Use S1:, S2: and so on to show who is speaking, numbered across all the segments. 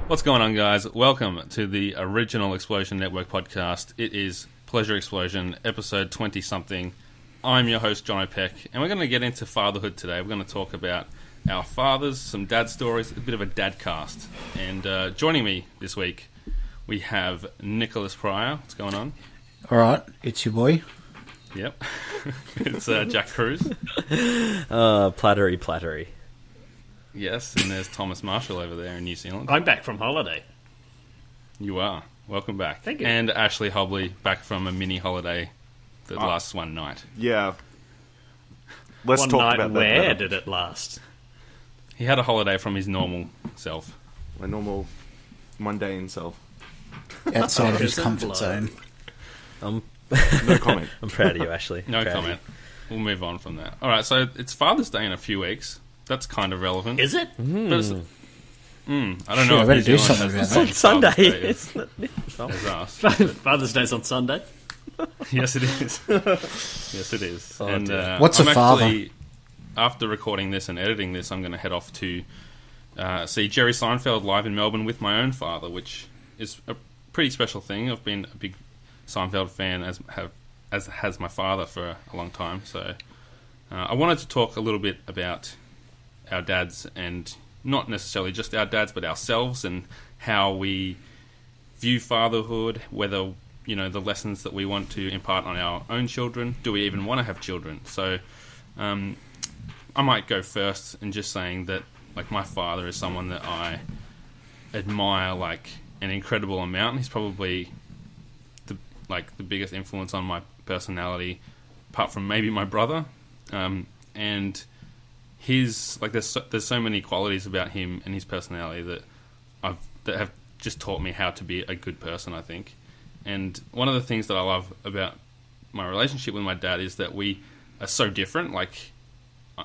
S1: What's going on, guys? Welcome to the original Explosion Network podcast. It is Pleasure Explosion, episode 20-something. I'm your host, John O'Peck, and we're going to get into fatherhood today. We're going to talk about our fathers, some dad stories, a bit of a dad cast. And joining me this week, we have Nicholas Pryor. What's going on?
S2: All right, it's your boy.
S1: Yep. It's Jack Cruz.
S3: Plattery.
S1: Yes, and there's Thomas Marshall over there in New Zealand.
S4: I'm back from holiday.
S1: You are. Welcome back.
S4: Thank you.
S1: And Ashley Hobley back from a mini holiday that lasts one night.
S5: Yeah. Let's
S4: One
S5: talk
S4: night,
S5: about that.
S4: where did it last?
S1: He had a holiday from his normal self.
S5: My normal, mundane self.
S2: Outside of his
S4: Prison
S2: comfort
S4: blood.
S2: zone.
S5: No comment.
S3: I'm proud of you, Ashley.
S1: No
S3: Proud of
S1: comment. We'll move on from that. All right, so it's Father's Day in a few weeks. That's kind of relevant.
S4: Is it?
S1: But it's- I don't
S2: Shit,
S1: know
S2: I
S1: if
S2: better
S1: New
S2: do
S1: Zealand
S2: something
S1: has
S2: about
S1: the
S3: you.
S1: same
S3: It's Sunday.
S1: Father's Day
S3: It's not...
S1: as us.
S4: Father's Day's on Sunday.
S1: Yes, it is. Yes, it is.
S3: Oh,
S1: and
S3: dear.
S2: What's
S1: I'm
S2: a father?
S1: Actually, after recording this and editing this, I'm going to head off to see Jerry Seinfeld live in Melbourne with my own father, which is a pretty special thing. I've been a big Seinfeld fan, as has my father for a long time. So I wanted to talk a little bit about our dads, and not necessarily just our dads, but ourselves, and how we view fatherhood, whether, you know, the lessons that we want to impart on our own children. Do we even want to have children? So I might go first in just saying that, like, my father is someone that I admire like an incredible amount. He's probably the biggest influence on my personality, apart from maybe my brother. And his, like, there's so many qualities about him and his personality that have just taught me how to be a good person, I think. And one of the things that I love about my relationship with my dad is that we are so different. Like,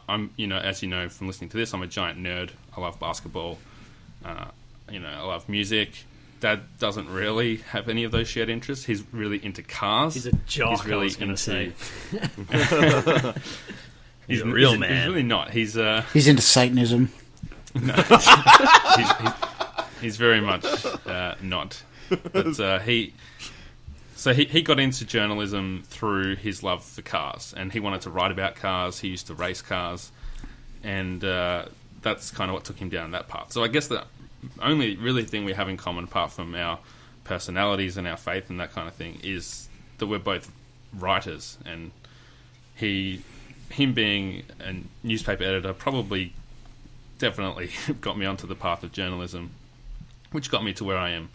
S1: I'm, you know, as you know from listening to this, I'm a giant nerd. I love basketball. You know, I love music. Dad doesn't really have any of those shared interests. He's really into cars.
S4: He's a jock,
S1: He's really
S4: I was going to
S1: into-
S4: say.
S3: He's a real man.
S1: He's really not. He's
S2: He's into Satanism.
S1: he's very much not. But he got into journalism through his love for cars, and he wanted to write about cars. He used to race cars, and that's kind of what took him down that path. So I guess the only really thing we have in common, apart from our personalities and our faith and that kind of thing, is that we're both writers. And him being a newspaper editor probably definitely got me onto the path of journalism, which got me to where I am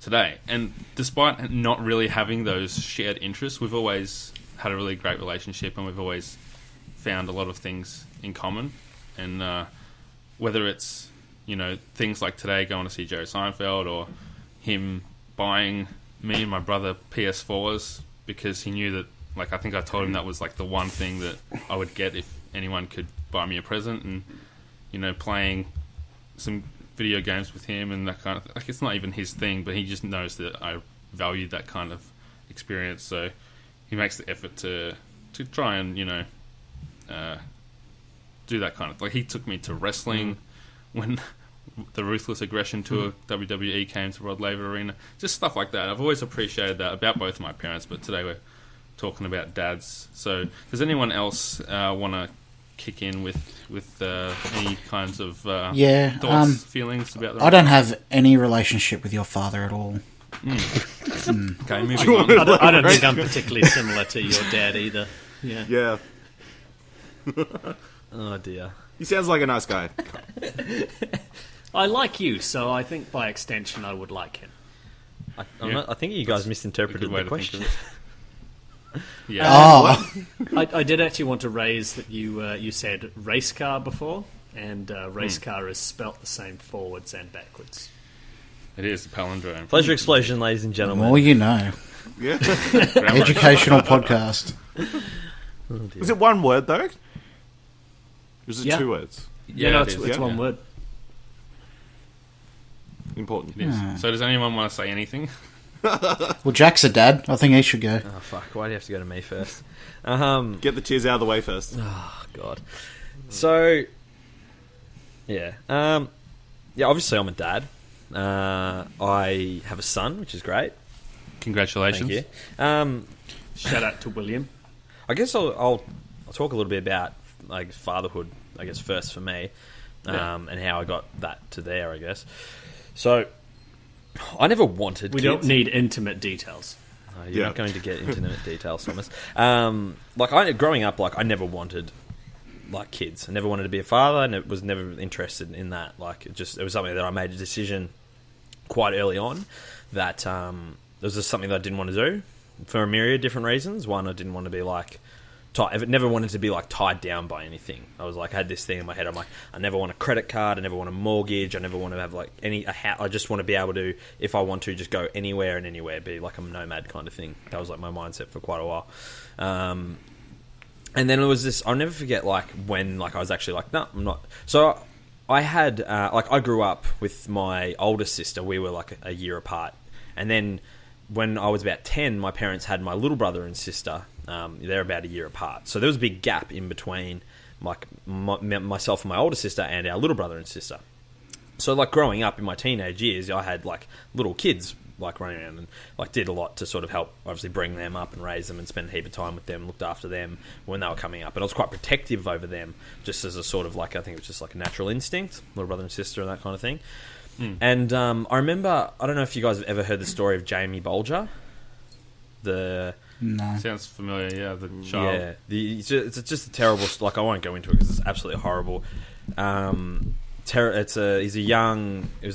S1: today. And despite not really having those shared interests, we've always had a really great relationship, and we've always found a lot of things in common. And whether it's, you know, things like today going to see Jerry Seinfeld, or him buying me and my brother PS4s because he knew that, like, I think I told him that was like the one thing that I would get if anyone could buy me a present, and, you know, playing some video games with him and that kind of thing. Like, it's not even his thing, but he just knows that I value that kind of experience, so he makes the effort to try and, you know, do that kind of, like, he took me to wrestling when the Ruthless Aggression Tour WWE came to Rod Laver Arena, just stuff like that. I've always appreciated that about both my parents, but today we're talking about dads. So does anyone else want to kick in with any kinds of thoughts, feelings about that?
S2: I don't have any relationship with your father at all.
S1: Okay, moving on.
S4: I don't think I'm particularly similar to your dad either. Yeah.
S5: Yeah.
S3: Oh, dear.
S5: He sounds like a nice guy.
S4: I like you, so I think by extension I would like him.
S3: I think you guys misinterpreted
S1: way
S3: the
S1: to think
S3: question.
S1: of it. Yeah.
S2: Oh,
S4: I did actually want to raise that you said race car before, and race car is spelt the same forwards and backwards.
S1: It is a palindrome.
S3: Pleasure Explosion, ladies and
S2: the
S3: gentlemen.
S2: more you know.
S5: Yeah.
S1: Grammar.
S2: Educational podcast.
S3: Oh, dear.
S5: Is it one word, though? Or is it
S4: Yeah.
S5: 2 words?
S4: Yeah, no,
S1: it
S4: it's
S1: is.
S4: one
S1: Yeah.
S4: word.
S5: Important.
S1: It is. So does anyone want to say anything?
S2: Well, Jack's a dad. I think he should go.
S3: Oh, fuck. Why do you have to go to me first?
S5: Get the tears out of the way first.
S3: Oh, God. So, yeah. Yeah, obviously I'm a dad. I have a son, which is great.
S1: Congratulations.
S3: Thank you.
S4: Shout out to William.
S3: I guess I'll talk a little bit about like fatherhood. I guess first for me, and how I got that to there. I guess so. I never wanted.
S4: We
S3: kids.
S4: don't need intimate details.
S3: You're not going to get intimate details, Thomas. Growing up, like I never wanted like kids. I never wanted to be a father, and was never interested in that. Like it was something that I made a decision quite early on that it was just something that I didn't want to do for a myriad of different reasons. One, I didn't want to be like never wanted to be like tied down by anything. I was like, I had this thing in my head. I'm like, I never want a credit card. I never want a mortgage. I never want to have like a house. I just want to be able to, if I want to, just go anywhere and anywhere, be like a nomad kind of thing. That was like my mindset for quite a while. And then it was this. I'll never forget like when like I was actually like, no, I'm not. So I had I grew up with my older sister. We were like a year apart, and then when I was about 10, my parents had my little brother and sister. They're about a year apart. So there was a big gap in between like myself and my older sister and our little brother and sister. So like growing up in my teenage years, I had like little kids like running around and like did a lot to sort of help obviously bring them up and raise them and spend a heap of time with them, looked after them when they were coming up. And I was quite protective over them just as a sort of like, I think it was just like a natural instinct, little brother and sister and that kind of thing. And I remember, I don't know if you guys have ever heard the story of Jamie Bolger.
S2: No.
S1: Sounds familiar, yeah, the child.
S3: Yeah, it's just a terrible... Like, I won't go into it because it's absolutely horrible. He's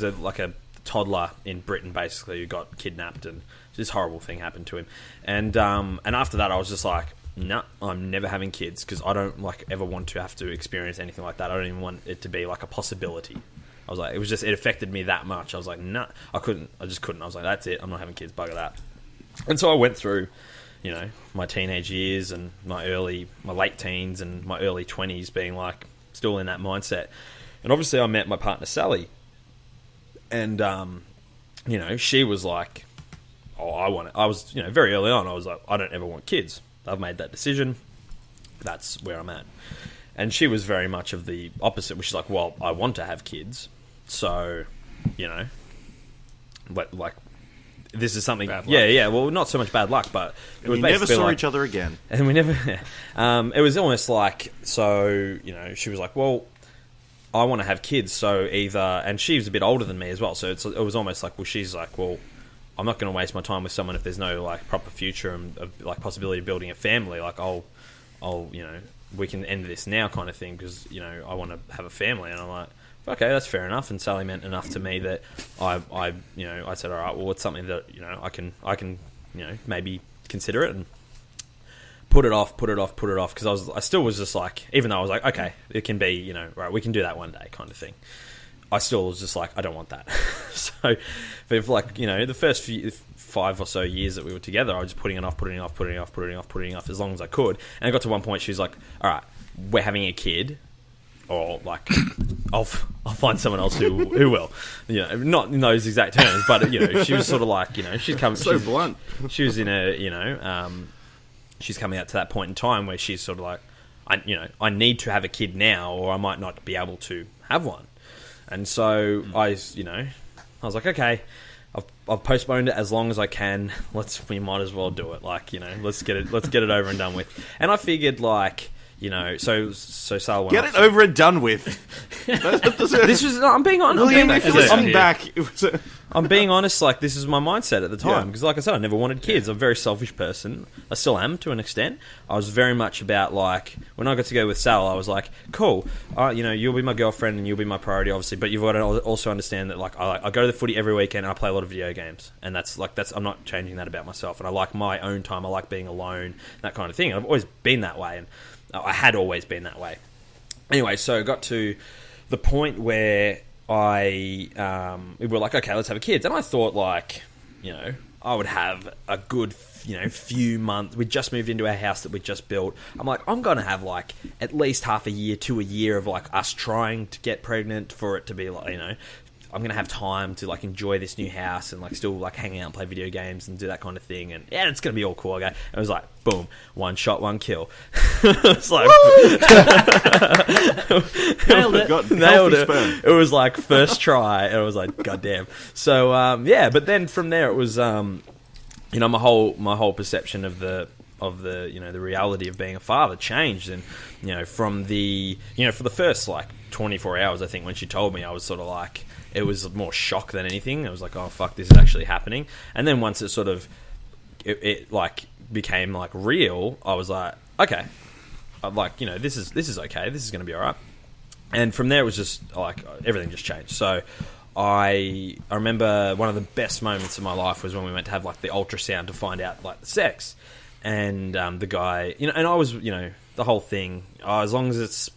S3: like a toddler in Britain, basically, who got kidnapped, and this horrible thing happened to him. And after that, I was just like, no, I'm never having kids because I don't like ever want to have to experience anything like that. I don't even want it to be like a possibility. I was like, it affected me that much. I was like, no, I just couldn't. I was like, that's it. I'm not having kids. Bugger that. And so I went through, you know, my teenage years and my late teens and my early 20s being like still in that mindset. And obviously I met my partner Sally, and you know, she was like, I was, you know, very early on I was like, I don't ever want kids. I've made that decision. That's where I'm at. And she was very much of the opposite, which is like, well, I want to have kids. So, you know, like this is something. Yeah. Well, not so much bad luck, but it was.
S5: We never saw
S3: like,
S5: each other again,
S3: and we never. It was almost like, so you know, she was like, well, I want to have kids, so either, and she was a bit older than me as well, so it was almost like, well, she's like, well, I'm not going to waste my time with someone if there's no like proper future and like possibility of building a family. Like I'll you know, we can end this now kind of thing because you know I want to have a family. And I'm like, okay, that's fair enough. And Sally meant enough to me that I you know, I said, all right, well, it's something that, you know, I can you know, maybe consider it, and put it off because I still was just like, even though I was like, okay, it can be, you know, right, we can do that one day kind of thing, I still was just like, I don't want that. So for like, you know, the first 5 or so years that we were together, I was just putting it off as long as I could. And I got to one point, she was like, all right, we're having a kid, or like I'll find someone else who will, you know, not in those exact terms, but you know, she was sort of like, you know,
S5: blunt.
S3: She was in a, you know, she's coming out to that point in time where she's sort of like, I need to have a kid now, or I might not be able to have one. And so I was like, okay, I've postponed it as long as I can. We might as well do it. Like, you know, let's get it over and done with. And I figured, like, you know, so Sal went
S5: get it over and done with.
S3: This was. I'm being honest. I'm being honest. Like, this is my mindset at the time because, like I said, I never wanted kids. I'm a very selfish person. I still am to an extent. I was very much about, like, when I got to go with Sal, I was like, cool. You know, you'll be my girlfriend and you'll be my priority, obviously. But you've got to also understand that, like, I go to the footy every weekend and I play a lot of video games, and that's I'm not changing that about myself. And I like my own time. I like being alone, that kind of thing. I've always been that way, and I had always been that way. Anyway, so I got to the point where we were like, okay, let's have kids. And I thought, like, you know, I would have a good, you know, few months. We just moved into our house that we just built. I'm like, I'm going to have, like, at least half a year to a year of, like, us trying to get pregnant for it to be, like, you know, I'm going to have time to like enjoy this new house and like still like hang out and play video games and do that kind of thing. And yeah, it's going to be all cool. Okay. And it was like, boom, 1 shot, 1 kill. It's like,
S4: Nailed it.
S3: nailed it. It was like first try. And it was like, goddamn. So, yeah, but then from there it was, you know, my whole perception of the you know, the reality of being a father changed. And you know, from the, you know, for the first like 24 hours, I think when she told me, I was sort of like, it was more shock than anything. I was like, oh fuck, this is actually happening. And then once it sort of it like became like real, I was like, okay, I'm like, you know, this is okay, this is going to be all right. And from there it was just like everything just changed. So I remember one of the best moments of my life was when we went to have like the ultrasound to find out like the sex. And the guy, you know, and I was, you know, the whole thing, as long as it's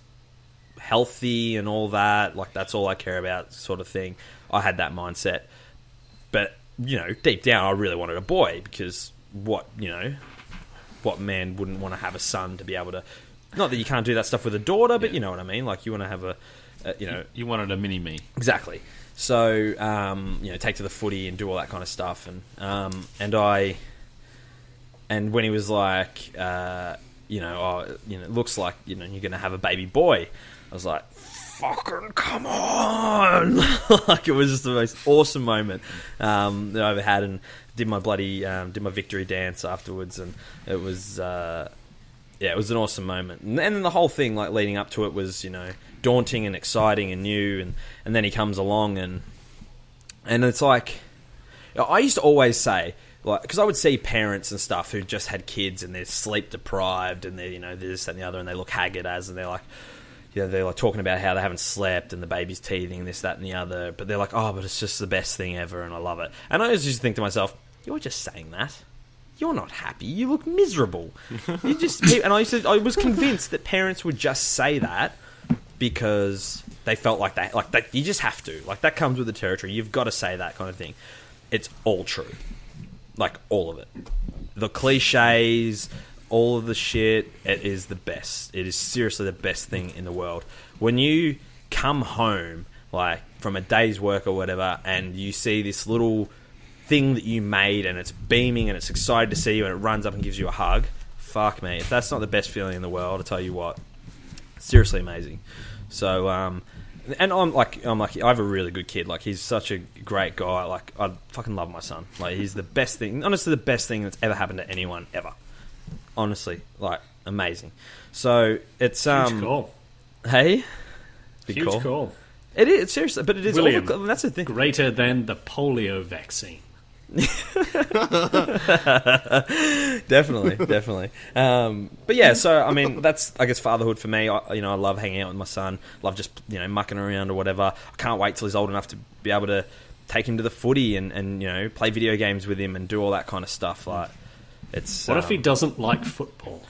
S3: healthy and all that, like that's all I care about, sort of thing. I had that mindset. But, you know, deep down, I really wanted a boy, because what man wouldn't want to have a son to be able to, not that you can't do that stuff with a daughter, but you know what I mean? Like, you want to have you know.
S1: You wanted a mini-me.
S3: Exactly. So, you know, take to the footy and do all that kind of stuff. And when he was like, you know, oh, you know, it looks like, you know, you're going to have a baby boy, I was like, fucking come on! Like, it was just the most awesome moment that I ever had, and did my victory dance afterwards, and it was, yeah, it was an awesome moment. And then the whole thing, like, leading up to it was, you know, daunting and exciting and new, and then he comes along, and it's like, I used to always say, like, because I would see parents and stuff who just had kids and they're sleep deprived and they're, you know, this, that, and the other, and they look haggard and they're like, you know, they're like talking about how they haven't slept and the baby's teething, this, that, and the other, but they're like, oh, but it's just the best thing ever and I love it. And I always used to think to myself, you're just saying that. You're not happy. You look miserable. You just, and I was convinced that parents would just say that because they felt like that you just have to. Like, that comes with the territory. You've got to say that kind of thing. It's all true. Like, all of it. The cliches, all of the shit, it is the best. It is seriously the best thing in the world. When you come home, like, from a day's work or whatever, and you see this little thing that you made, and it's beaming, and it's excited to see you, and it runs up and gives you a hug, fuck me. If that's not the best feeling in the world, I'll tell you what. Seriously amazing. So, and I'm lucky. I have a really good kid. Like, he's such a great guy. Like, I fucking love my son. Like, he's the best thing. Honestly, the best thing that's ever happened to anyone ever. Honestly, like, amazing. So it's
S4: Huge call.
S3: Hey, big
S4: Huge call.
S3: It is seriously, but it is.
S4: William,
S3: That's the thing.
S4: Greater than the polio vaccine.
S3: definitely. But yeah, so I mean, that's, I guess, fatherhood for me. I love hanging out with my son. Love just, you know, mucking around or whatever. I can't wait till he's old enough to be able to take him to the footy and you know, play video games with him and do all that kind of stuff. Like, it's
S4: what if he doesn't like football?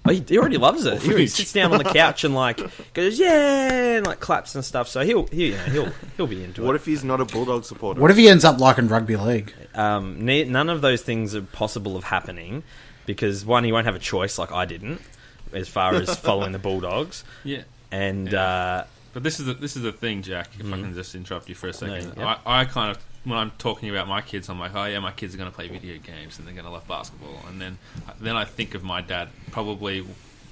S3: He already loves it. He sits down on the couch and like goes, yeah, and like claps and stuff. So he'll be into it.
S5: What if he's not a Bulldog supporter?
S6: What if he ends up liking rugby league?
S3: None of those things are possible of happening because, one, he won't have a choice like I didn't as far as following the Bulldogs.
S1: Yeah,
S3: and
S1: but this is the thing, Jack. If I can just interrupt you for a second,
S3: No, yep.
S1: I kind of, when I'm talking about my kids, I'm like, oh yeah, my kids are going to play video games and they're going to love basketball. And then I think of my dad, probably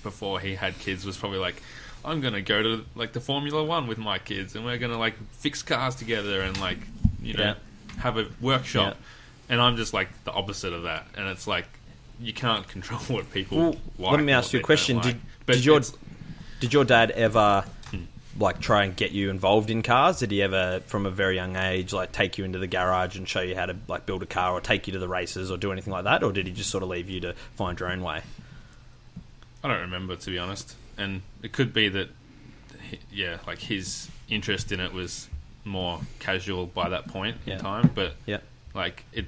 S1: before he had kids, was probably like, I'm going to go to like the Formula One with my kids and we're going to like fix cars together and like, you know, have a workshop. And I'm just like the opposite of that. And it's like, you can't control what people like.
S3: Let me ask you a question.
S1: Like.
S3: Did your dad ever like try and get you involved in cars? Did he ever, from a very young age, like take you into the garage and show you how to like build a car, or take you to the races, or do anything like that? Or did he just sort of leave you to find your own way?
S1: I don't remember, to be honest. And it could be that, like his interest in it was more casual by that point in time. But like it,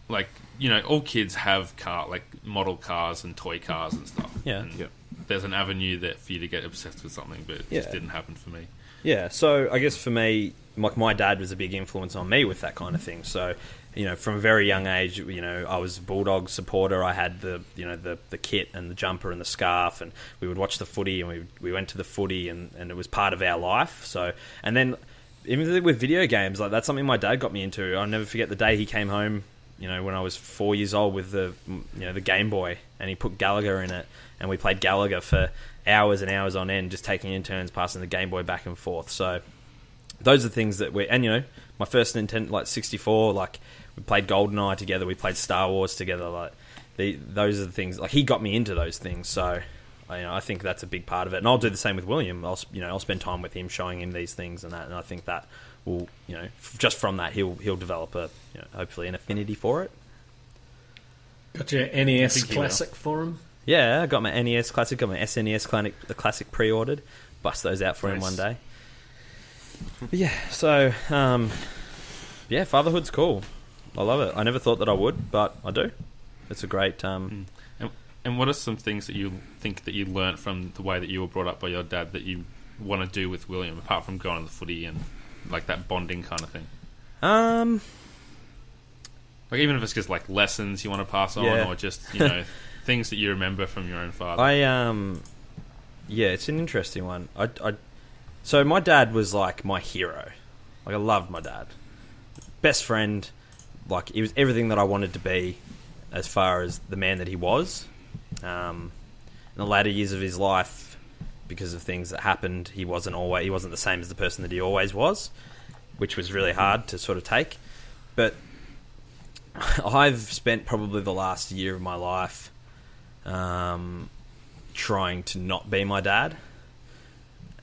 S1: like, you know, all kids have model cars and toy cars and stuff.
S3: Yeah.
S1: And there's an avenue there for you to get obsessed with something, but it just didn't happen for me.
S3: Yeah, so I guess for me, like, my dad was a big influence on me with that kind of thing. So, you know, from a very young age, you know, I was a Bulldog supporter. I had the kit and the jumper and the scarf, and we would watch the footy, and we went to the footy, and it was part of our life. So, and then even with video games, like that's something my dad got me into. I'll never forget the day he came home, when I was 4 years old with the Game Boy, and he put Gallagher in it, and we played Gallagher for hours and hours on end, just taking in turns, passing the Game Boy back and forth. So those are things that my first Nintendo, like 64, like we played GoldenEye together, we played Star Wars together, like those are the things, like he got me into those things. So I think that's a big part of it, and I'll do the same with William. I'll spend time with him, showing him these things and that, and I think that will, just from that he'll develop hopefully an affinity for it.
S4: Got your NES Classic for him?
S3: Yeah, I got my NES Classic, got my SNES Classic pre-ordered. Bust those out for him one day. But yeah, so fatherhood's cool. I love it. I never thought that I would, but I do. It's a great.
S1: And what are some things that you think that you learnt from the way that you were brought up by your dad that you want to do with William, apart from going on the footy and like that bonding kind of thing? Like even if it's just like lessons you want to pass on, or just things that you remember from your own father.
S3: It's an interesting one. So my dad was like my hero. Like I loved my dad, best friend. Like he was everything that I wanted to be, as far as the man that he was. In the latter years of his life, because of things that happened, he wasn't the same as the person that he always was, which was really hard to sort of take. But I've spent probably the last year of my life trying to not be my dad,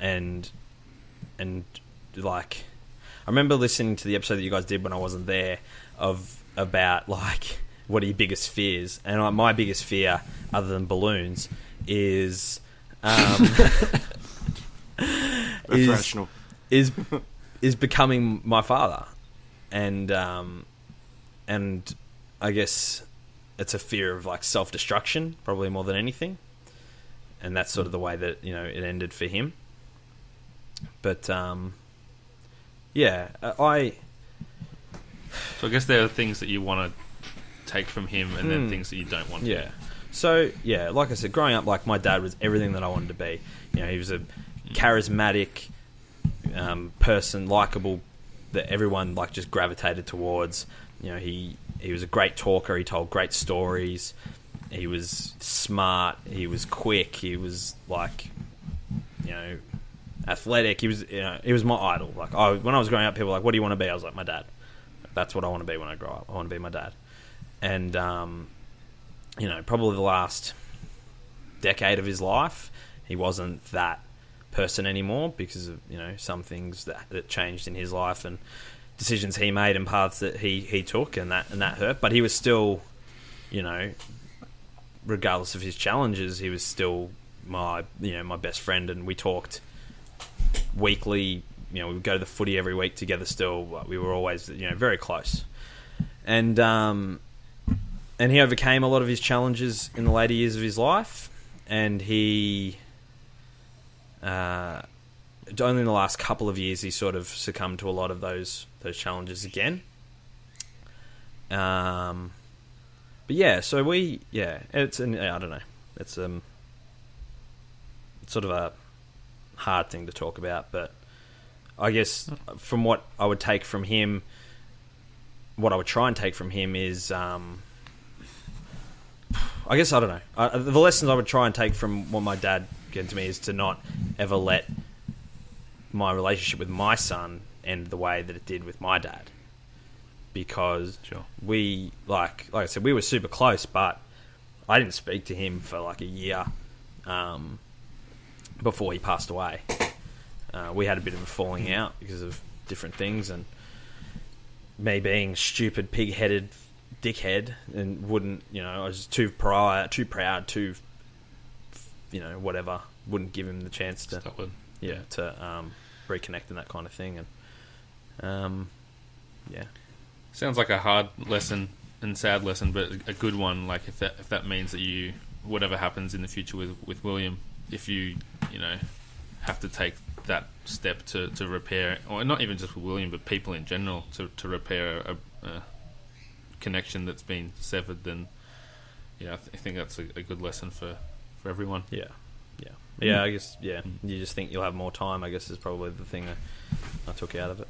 S3: and like I remember listening to the episode that you guys did when I wasn't there about like what are your biggest fears, and my biggest fear, other than balloons, is
S5: rational.
S3: is becoming my father, and I guess it's a fear of like self-destruction, probably more than anything, and that's sort of the way that it ended for him. But So I
S1: guess there are things that you want to take from him, and then things that you don't want to.
S3: Yeah. So, like I said, growing up, like my dad was everything that I wanted to be. He was a charismatic person, likable, that everyone like just gravitated towards. He was a great talker. He told great stories. He was smart. He was quick. He was like, athletic. He was, he was my idol. Like when I was growing up, people were like, "What do you want to be?" I was like, "My dad." That's what I want to be when I grow up. I want to be my dad. And probably the last decade of his life, he wasn't that person anymore because of some things that changed in his life and decisions he made and paths that he took, and that hurt. But he was still, regardless of his challenges, he was still my best friend, and we talked weekly. We would go to the footy every week together. Still, we were always very close, and he overcame a lot of his challenges in the later years of his life, and he only in the last couple of years he sort of succumbed to a lot of those challenges again. But so I don't know, it's sort of a hard thing to talk about, but I guess from what I would take from him, what I would try and take from him is I guess I don't know. The lessons I would try and take from what my dad gave to me is to not ever let my relationship with my son end the way that it did with my dad, because we like I said, we were super close, but I didn't speak to him for like a year before he passed away. We had a bit of a falling out because of different things, and me being stupid, pig-headed dickhead, and wouldn't, I was too proud, too, whatever, wouldn't give him the chance to, reconnect and that kind of thing, and
S1: sounds like a hard lesson and sad lesson, but a good one. Like if that means that you, whatever happens in the future with William, if you have to take that step to repair, or not even just with William, but people in general, to repair a connection that's been severed, then I think that's a good lesson for everyone.
S3: I guess you just think you'll have more time, I guess, is probably the thing I took out of it.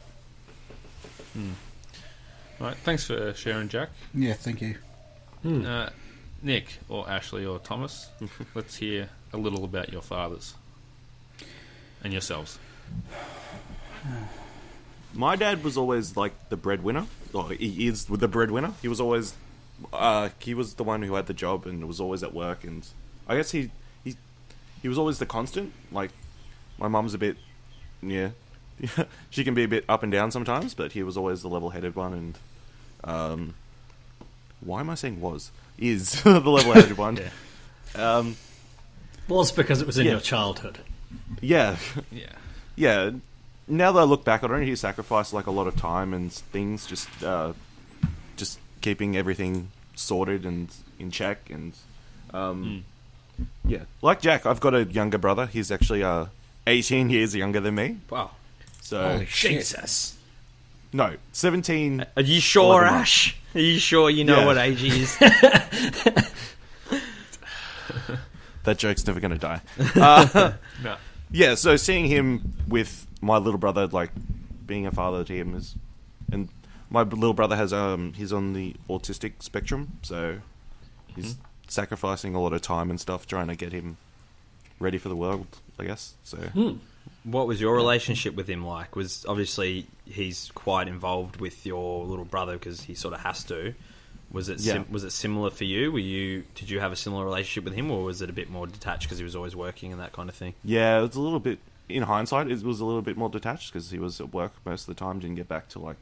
S1: Right, thanks for sharing, Jack.
S6: Yeah, thank you.
S1: Nick, or Ashley, or Thomas, let's hear a little about your fathers and yourselves.
S5: My dad was always like the breadwinner. Oh, he is the breadwinner. He was always, he was the one who had the job and was always at work. And I guess he was always the constant. Like, my mum's a bit, she can be a bit up and down sometimes, but he was always the level-headed one. And why am I saying was? Is the level-headed one.
S4: Was because it was in your childhood.
S5: Yeah.
S1: Yeah.
S5: Yeah. Now that I look back on it, he sacrificed like a lot of time and things, just keeping everything sorted and in check. And yeah, like Jack, I've got a younger brother. He's actually 18 years younger than me.
S3: Wow.
S5: So
S6: Holy shit.
S4: Jesus.
S5: no, 17.
S3: Are you sure,
S5: 11
S3: Ash? Are you sure you know
S5: Yeah.
S3: what age he is?
S5: That joke's never going to die.
S1: No.
S5: Yeah, so seeing him with my little brother, like being a father to him is, and my little brother has he's on the autistic spectrum, so he's sacrificing a lot of time and stuff trying to get him ready for the world, I guess. So
S3: What was your relationship with him like? Was obviously he's quite involved with your little brother because he sort of has to. Was it was it similar for you? Did you have a similar relationship with him, or was it a bit more detached because he was always working and that kind of thing?
S5: yeah, it was a little bit. In hindsight, it was a little bit more detached because he was at work most of the time. Didn't get back till like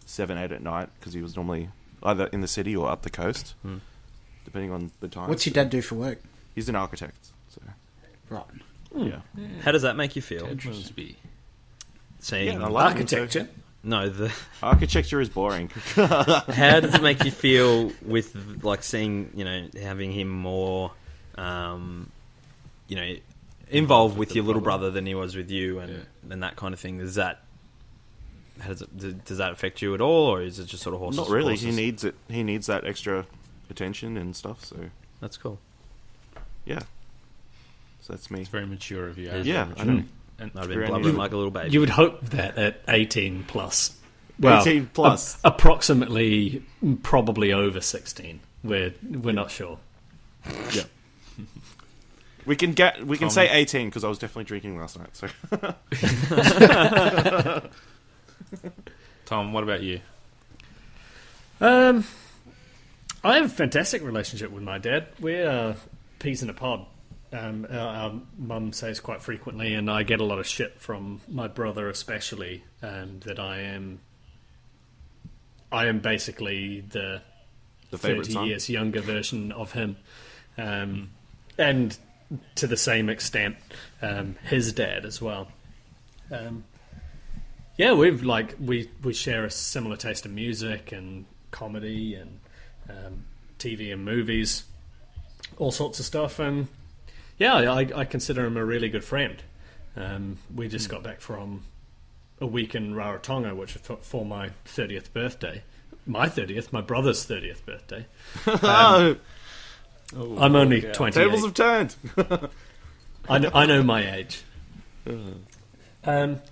S5: 7, 8 at night because he was normally either in the city or up the coast, depending on the time.
S6: What's your dad do for work?
S5: He's an architect, so
S6: Right.
S5: yeah.
S3: How does that make you feel?
S1: Ted Mosby.
S3: Seeing
S5: Yeah, I like him,
S4: Architecture.
S3: no, the
S5: Architecture is boring.
S3: how does it make you feel with like seeing having him more, involved with your little brother than he was with you and that kind of thing? Does that affect you at all, or is it just sort of horses?
S5: Not really.
S3: Horses?
S5: He needs it. He needs that extra attention and stuff. So
S3: That's cool.
S5: yeah. So that's me.
S1: It's very mature of you.
S3: It is
S5: Yeah,
S3: very
S5: I
S3: mature.
S5: know.
S1: And
S3: I'd have been
S5: Very
S3: blubbering
S5: new.
S3: like a little baby.
S4: You would hope that at 18 plus. Well,
S5: 18 plus.
S4: approximately, probably over 16. We're not sure.
S5: Yeah. We can say 18 because I was definitely drinking last night. So
S1: Tom, what about you?
S4: I have a fantastic relationship with my dad. We're peas in a pod. Our mum says quite frequently, and I get a lot of shit from my brother especially, that I am basically the
S5: favourite
S4: 30
S5: son.
S4: years younger version of him, and to the same extent his dad as well. Yeah, we share a similar taste in music and comedy and TV and movies, all sorts of stuff. And yeah, I consider him a really good friend. We just got back from a week in Rarotonga, which was for my 30th birthday. My brother's 30th birthday. I'm only 28.
S5: Tables have turned.
S4: I know my age.
S5: Do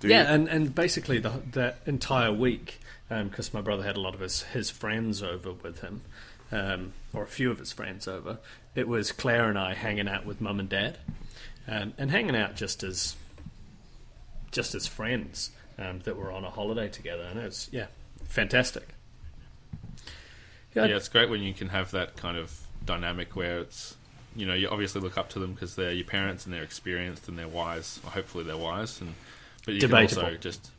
S4: Yeah, and basically that entire week, because my brother had a lot of his friends over with him, or a few of his friends over, it was Claire and I hanging out with Mum and Dad, and hanging out just as friends that were on a holiday together, and it was fantastic.
S1: Yeah, it's great when you can have that kind of dynamic where it's, you obviously look up to them because they're your parents and they're experienced and they're wise, or hopefully they're wise, but you
S4: Debatable.
S1: can also just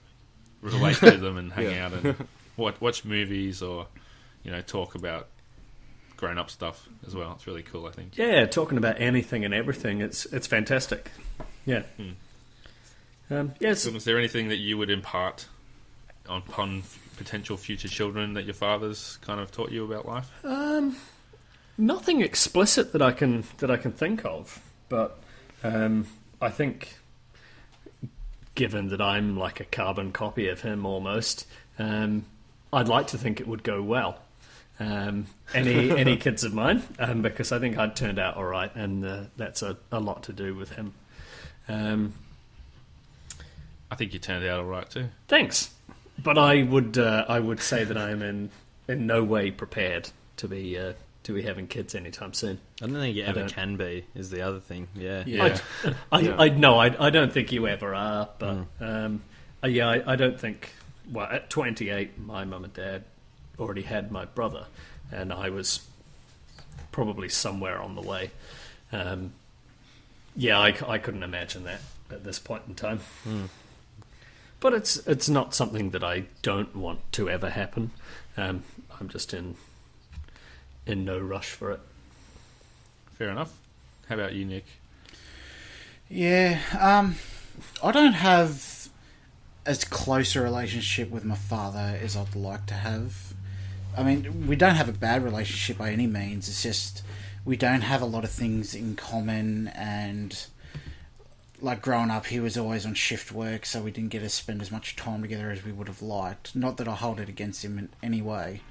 S1: relate to them and hang
S5: Yeah.
S1: out and watch movies or, talk about grown-up stuff as well. It's really cool, I think.
S4: Yeah, talking about anything and everything, it's fantastic. Yeah. Yes.
S1: So is there anything that you would impart upon potential future children that your father's kind of taught you about life?
S4: Nothing explicit that I can think of, but I think, given that I'm like a carbon copy of him almost, I'd like to think it would go well. Any kids of mine, because I think I'd turned out all right, and that's a lot to do with him.
S1: I think you turned out all right too.
S4: Thanks. But I would say that I am in no way prepared to be having kids anytime soon.
S3: I don't think you ever
S4: don't-
S3: can be. Is the other thing? Yeah.
S1: Yeah.
S4: I don't think you ever are. But I don't think. Well, at 28, my mum and dad already had my brother, and I was probably somewhere on the way. I couldn't imagine that at this point in time. But it's not something that I don't want to ever happen. I'm just in no rush for it.
S1: Fair enough. How about you, Nick?
S6: Yeah, I don't have as close a relationship with my father as I'd like to have. I mean, we don't have a bad relationship by any means. It's just we don't have a lot of things in common, and like growing up, he was always on shift work, so we didn't get to spend as much time together as we would have liked. Not that I hold it against him in any way.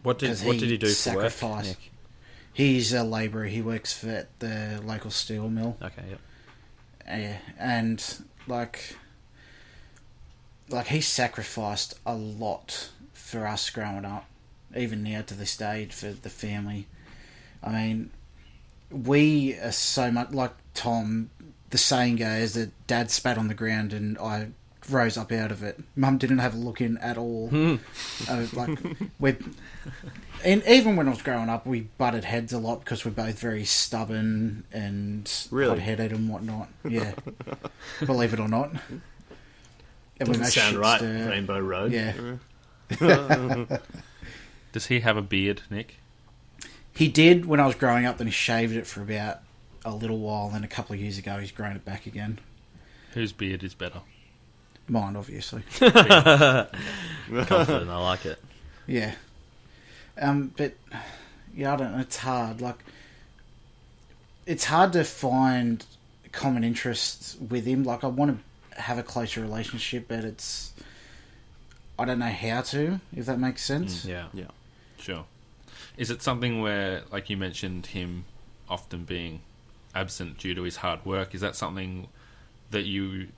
S3: What did he do for work, Nick?
S6: He's a labourer. He works for the local steel mill.
S3: Okay, yep.
S6: Yeah, and like he sacrificed a lot for us growing up, even now to this day for the family. I mean, we are so much like Tom. The saying goes that Dad spat on the ground and I rose up out of it. Mum didn't have a look in at all. And even when I was growing up, we butted heads a lot because we're both very stubborn and
S5: Really?
S6: hot-headed and whatnot. Yeah, believe it or not. And
S4: Doesn't
S6: make
S4: sound
S6: shit
S4: right,
S6: stir.
S4: Rainbow Road.
S6: Yeah,
S1: Does he have a beard, Nick?
S6: he did when I was growing up. Then he shaved it for about a little while. Then a couple of years ago, he's grown it back again.
S1: Whose beard is better?
S6: Mine, obviously.
S3: Confident, I like it.
S6: Yeah. But yeah, I don't know. It's hard. Like, it's hard to find common interests with him. Like, I want to have a closer relationship, but I don't know how to. If that makes sense.
S3: Yeah.
S5: Yeah.
S1: Sure. Is it something where, like you mentioned, him often being absent due to his hard work? Is that something that you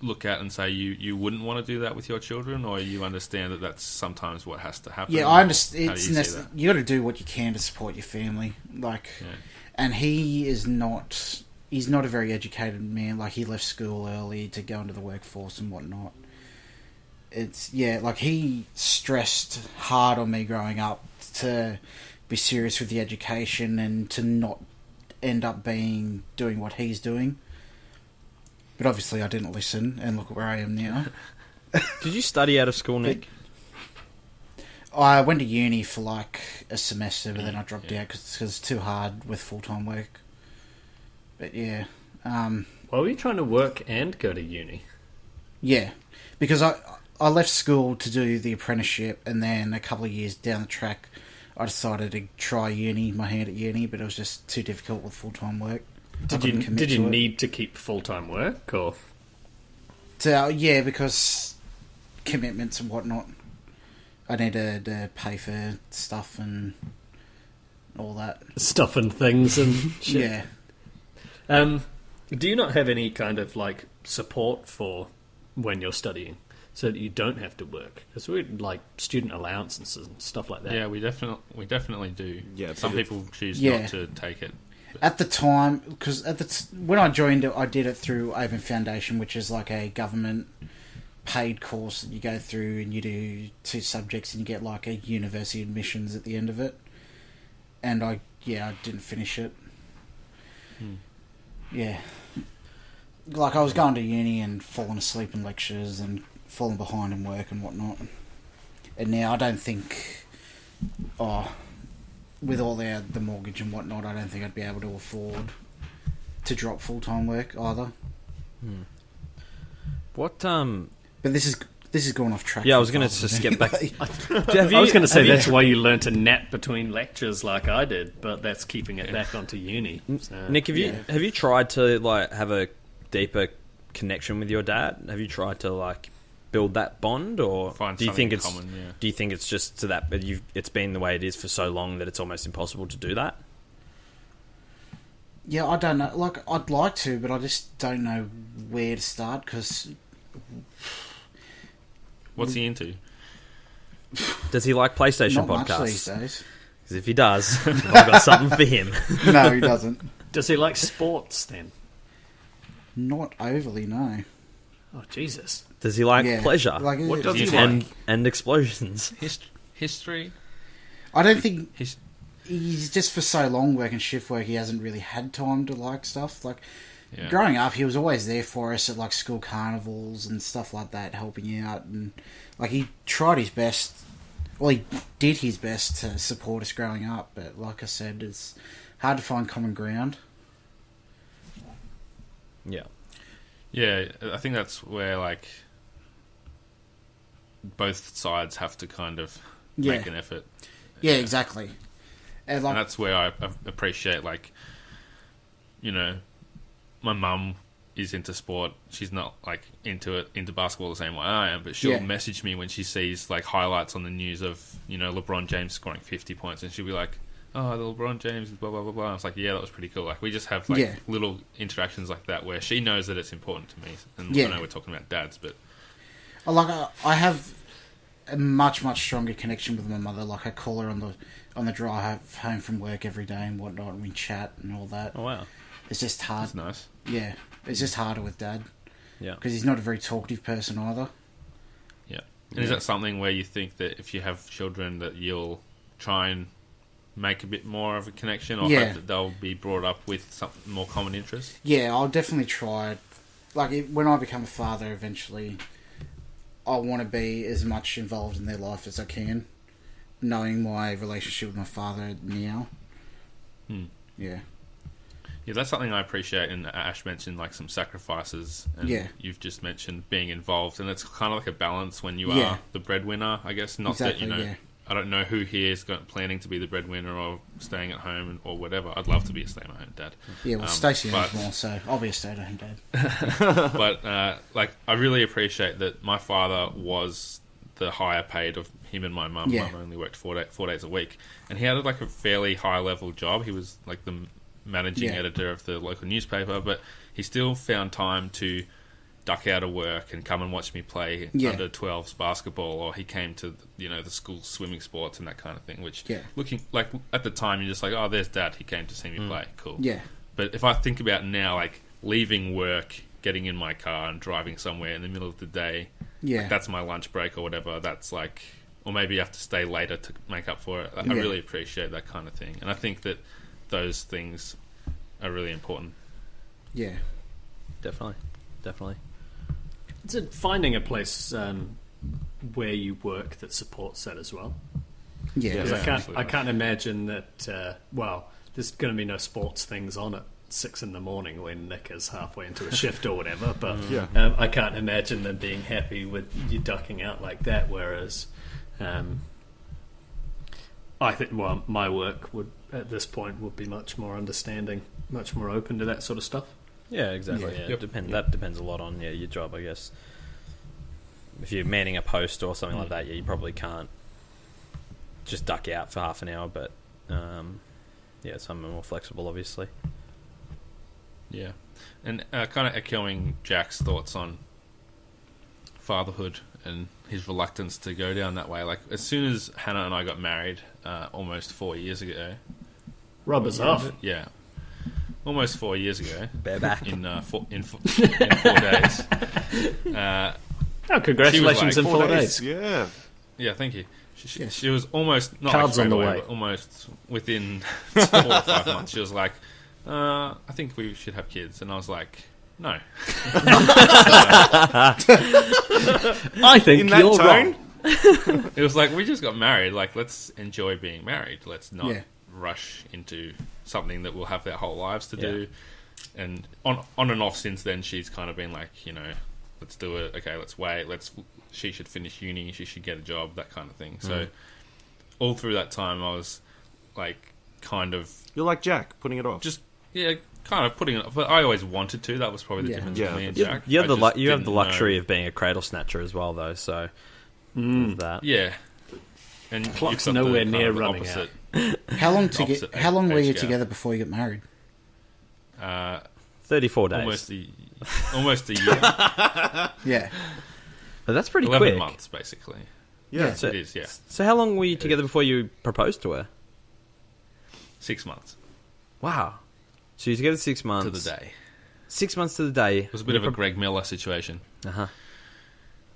S1: look at and say you wouldn't want to do that with your children, or you understand that that's sometimes what has to happen?
S6: Yeah, I understand.
S1: How do you see that?
S6: You got to do what you can to support your family. Like,
S1: Yeah.
S6: and he is not. He's not a very educated man. Like, he left school early to go into the workforce and whatnot. Like, he stressed hard on me growing up to be serious with the education and to not end up doing what he's doing. But obviously I didn't listen, and look at where I am now.
S3: Did you study out of school, Nick?
S6: I went to uni for like a semester, but then I dropped out because it's too hard with full-time work. But yeah.
S4: Well, were you trying to work and go to uni?
S6: Yeah, because I left school to do the apprenticeship, and then a couple of years down the track, I decided to try my hand at uni, but it was just too difficult with full-time work.
S4: Did you need to keep full-time work, or?
S6: So, yeah, because commitments and whatnot. I needed to pay for stuff and all that.
S4: Stuff and things and shit.
S6: Yeah.
S4: Do you not have any kind of like support for when you're studying, so that you don't have to work? Because we like student allowances and stuff like that.
S1: Yeah, we definitely do.
S5: Yeah,
S1: some
S5: but
S1: people choose
S6: Yeah.
S1: not to take it.
S6: At the time, because when I joined it, I did it through Open Foundation, which is like a government paid course that you go through, and you do 2 subjects, and you get like a university admissions at the end of it. And I didn't finish it. Yeah, like I was going to uni and falling asleep in lectures and falling behind in work and whatnot. And now I don't think, with all the mortgage and whatnot, I don't think I'd be able to afford to drop full-time work either.
S3: What?
S6: But this is going off track.
S3: Yeah, I was going to just get back.
S4: I was going to say that's why you learn to nap between lectures like I did, but that's keeping it back onto uni. So,
S3: Nick, have you tried to like have a deeper connection with your dad? Have you tried to like build that bond, or
S1: Find
S3: do you
S1: something
S3: think it's
S1: common, yeah.
S3: do you think it's just to that? But it's been the way it is for so long that it's almost impossible to do that.
S6: Yeah, I don't know. Like, I'd like to, but I just don't know where to start, because
S1: What's he into?
S3: Does he like PlayStation
S6: Not much these
S3: podcasts?
S6: days.
S3: Because if he does, I've got something for him.
S6: No, he doesn't.
S4: Does he like sports then?
S6: Not overly, no.
S4: Oh, Jesus.
S3: Does he like
S6: Yeah,
S3: pleasure?
S6: like,
S1: What does
S6: it's-
S1: he like?
S3: And explosions?
S1: History.
S6: I don't think
S1: His,
S6: he's just for so long working shift work. He hasn't really had time to like stuff. Like
S1: yeah.
S6: growing up, he was always there for us at like school carnivals and stuff like that, helping out, and like he tried his best. Well, he did his best to support us growing up, but like I said, it's hard to find common ground.
S3: Yeah.
S1: Yeah, I think that's where like both sides have to kind of
S6: Yeah.
S1: make an effort.
S6: Yeah, exactly. And like,
S1: And that's where I appreciate, like, you know, my mum is into sport. She's not like into basketball the same way I am, but she'll
S6: Yeah.
S1: message me when she sees like highlights on the news of, you know, LeBron James scoring 50 points, and she'll be like, "Oh, the LeBron James, blah blah blah blah." I was like, "Yeah, that was pretty cool." Like, we just have like
S6: Yeah.
S1: little interactions like that where she knows that it's important to me, and
S6: Yeah.
S1: I know we're talking about dads, but
S6: I have a much stronger connection with my mother. Like I call her on the drive home from work every day and whatnot, and we chat and all that.
S3: Oh, wow.
S6: It's just hard.
S1: that's nice.
S6: Yeah, it's just harder with Dad
S3: Yeah.
S6: because he's not a very talkative person either.
S1: Yeah. And is that something where you think that if you have children that you'll try and make a bit more of a connection, or
S6: Yeah.
S1: hope that they'll be brought up with some more common interests?
S6: Yeah, I'll definitely try. Like when I become a father, eventually, I want to be as much involved in their life as I can, knowing my relationship with my father now. Yeah.
S1: Yeah, that's something I appreciate. And Ash mentioned like some sacrifices, and
S6: Yeah.
S1: you've just mentioned being involved, and it's kind of like a balance when you
S6: Yeah.
S1: are the breadwinner, I guess. Not
S6: Exactly,
S1: that, you know,
S6: yeah.
S1: I don't know who here is planning to be the breadwinner or staying at home or whatever. I'd love to be a stay-at-home dad.
S6: Yeah, well, Stacey
S1: but-
S6: knows more, so I'll be a stay-at-home dad.
S1: But like, I really appreciate that my father was the higher paid of him and my mum.
S6: Yeah.
S1: Mum only worked 4 days a week, and he had like a fairly high level job. He was like the managing
S6: Yeah.
S1: editor of the local newspaper, but he still found time to duck out of work and come and watch me play
S6: Yeah.
S1: under 12s basketball, or he came to, you know, the school swimming sports and that kind of thing. Which,
S6: Yeah.
S1: looking like at the time, you're just like, oh, there's Dad. He came to see me play. Cool.
S6: Yeah.
S1: But if I think about now, like leaving work, getting in my car and driving somewhere in the middle of the day,
S6: Yeah.
S1: that's my lunch break or whatever. That's like, or maybe you have to stay later to make up for it. I
S6: Yeah.
S1: really appreciate that kind of thing, and I think that those things are really important.
S6: Yeah.
S3: Definitely.
S4: It's finding a place where you work that supports that as well.
S6: Yeah.
S4: Because
S1: Yeah,
S4: I
S1: absolutely.
S4: can't imagine that. There's going to be no sports things on at 6 a.m. when Nick is halfway into a shift or whatever. But
S5: Yeah.
S4: I can't imagine them being happy with you ducking out like that. Whereas, I think my work would at this point would be much more understanding, much more open to that sort of stuff.
S3: Yeah, exactly.
S6: Yeah.
S3: Yeah,
S1: Yep.
S3: That depends a lot on your job, I guess. If you're manning a post or something like that, you probably can't just duck out for half an hour. But some are more flexible, obviously.
S1: Yeah, and kind of echoing Jack's thoughts on fatherhood and his reluctance to go down that way. Like, as soon as Hannah and I got married, almost 4 years ago.
S4: Rub us off.
S1: Yeah, almost 4 years ago.
S3: Bareback.
S1: In 4 days.
S4: Oh, congratulations
S1: She was
S4: in
S1: like,
S4: 4 days.
S5: Yeah.
S1: Yeah, thank you.
S6: Yes.
S1: She was almost not
S4: Cards
S1: like
S4: on
S1: straight
S4: the
S1: away,
S4: way.
S1: but almost within 4 or 5 months. She was like, "I think we should have kids," and I was like, "No."
S4: I think
S5: In that
S4: you're
S5: tone?
S4: wrong.
S1: It was like, we just got married. Like, let's enjoy being married. Let's not
S6: Yeah.
S1: rush into something that we'll have their whole lives to
S3: Yeah.
S1: do. And on and off since then, she's kind of been like, you know, let's do it. Okay, let's wait. She should finish uni. She should get a job. That kind of thing. So all through that time, I was like, kind of
S5: You're like Jack, putting it off.
S1: just kind of putting it. But I always wanted to. That was probably the
S6: Yeah.
S1: difference
S5: Yeah.
S1: between me and
S3: You,
S1: Jack.
S3: you have
S1: I
S3: the
S1: just
S3: you have the
S1: didn't
S3: luxury
S1: know.
S3: of being a cradle snatcher as well, though. So there's that.
S1: Yeah. And
S4: Clock's
S1: you've got
S4: nowhere
S1: the
S4: near
S1: kind of
S4: running
S1: opposite,
S6: How long
S1: Opposite
S6: How long were
S1: age
S6: you
S1: gap.
S6: together before you got married?
S3: 34 days.
S1: almost a year.
S6: Yeah.
S3: But that's pretty
S1: 11
S3: quick.
S1: months, basically.
S5: Yeah.
S3: So,
S1: It is, yeah.
S3: So how long were you together before you proposed to her?
S1: 6 months
S3: Wow. So you're together 6 months.
S1: to the day.
S3: 6 months to the day.
S1: It was a bit of a Greg Miller situation.
S3: Uh-huh.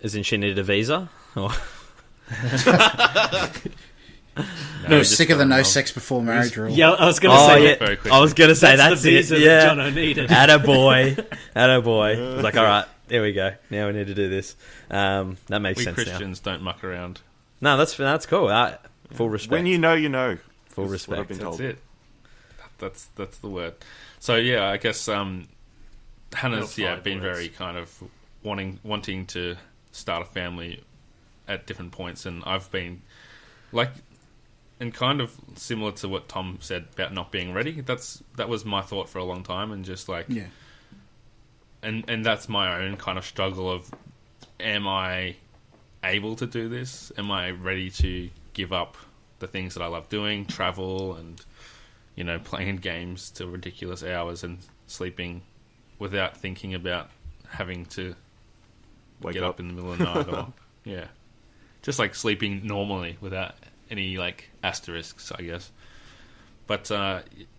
S3: As in she needed a visa? Or...
S6: No,
S1: we just
S6: sicker than
S1: got
S6: no
S1: along.
S6: sex before marriage rule.
S4: Yeah, I was going to
S3: Oh,
S4: say
S3: yeah.
S1: Very quickly.
S3: I was going to say
S4: that's
S3: that's
S4: the
S3: it.
S4: visa
S3: Yeah.
S4: that Jono needed.
S3: Attaboy. Attaboy. I was like, all right, here we go. Now we need to do this. That makes
S1: We
S3: sense
S1: Christians don't muck around.
S3: now. No, that's cool. Full respect.
S5: When you know, you know.
S3: Full
S5: That's what I've
S3: respect.
S5: been told.
S1: That's it. That's the word. So yeah, I guess Hannah's
S4: Real five
S1: been
S4: words.
S1: very kind of wanting to start a family at different points, and I've been like, and kind of similar to what Tom said about not being ready. That was my thought for a long time, and just like
S6: Yeah.
S1: and that's my own kind of struggle of, am I able to do this? Am I ready to give up the things that I love doing, travel, and playing games to ridiculous hours and sleeping without thinking about having to
S5: Wake
S1: get up in the middle of the night, or yeah, just like sleeping normally without any like asterisks, I guess. But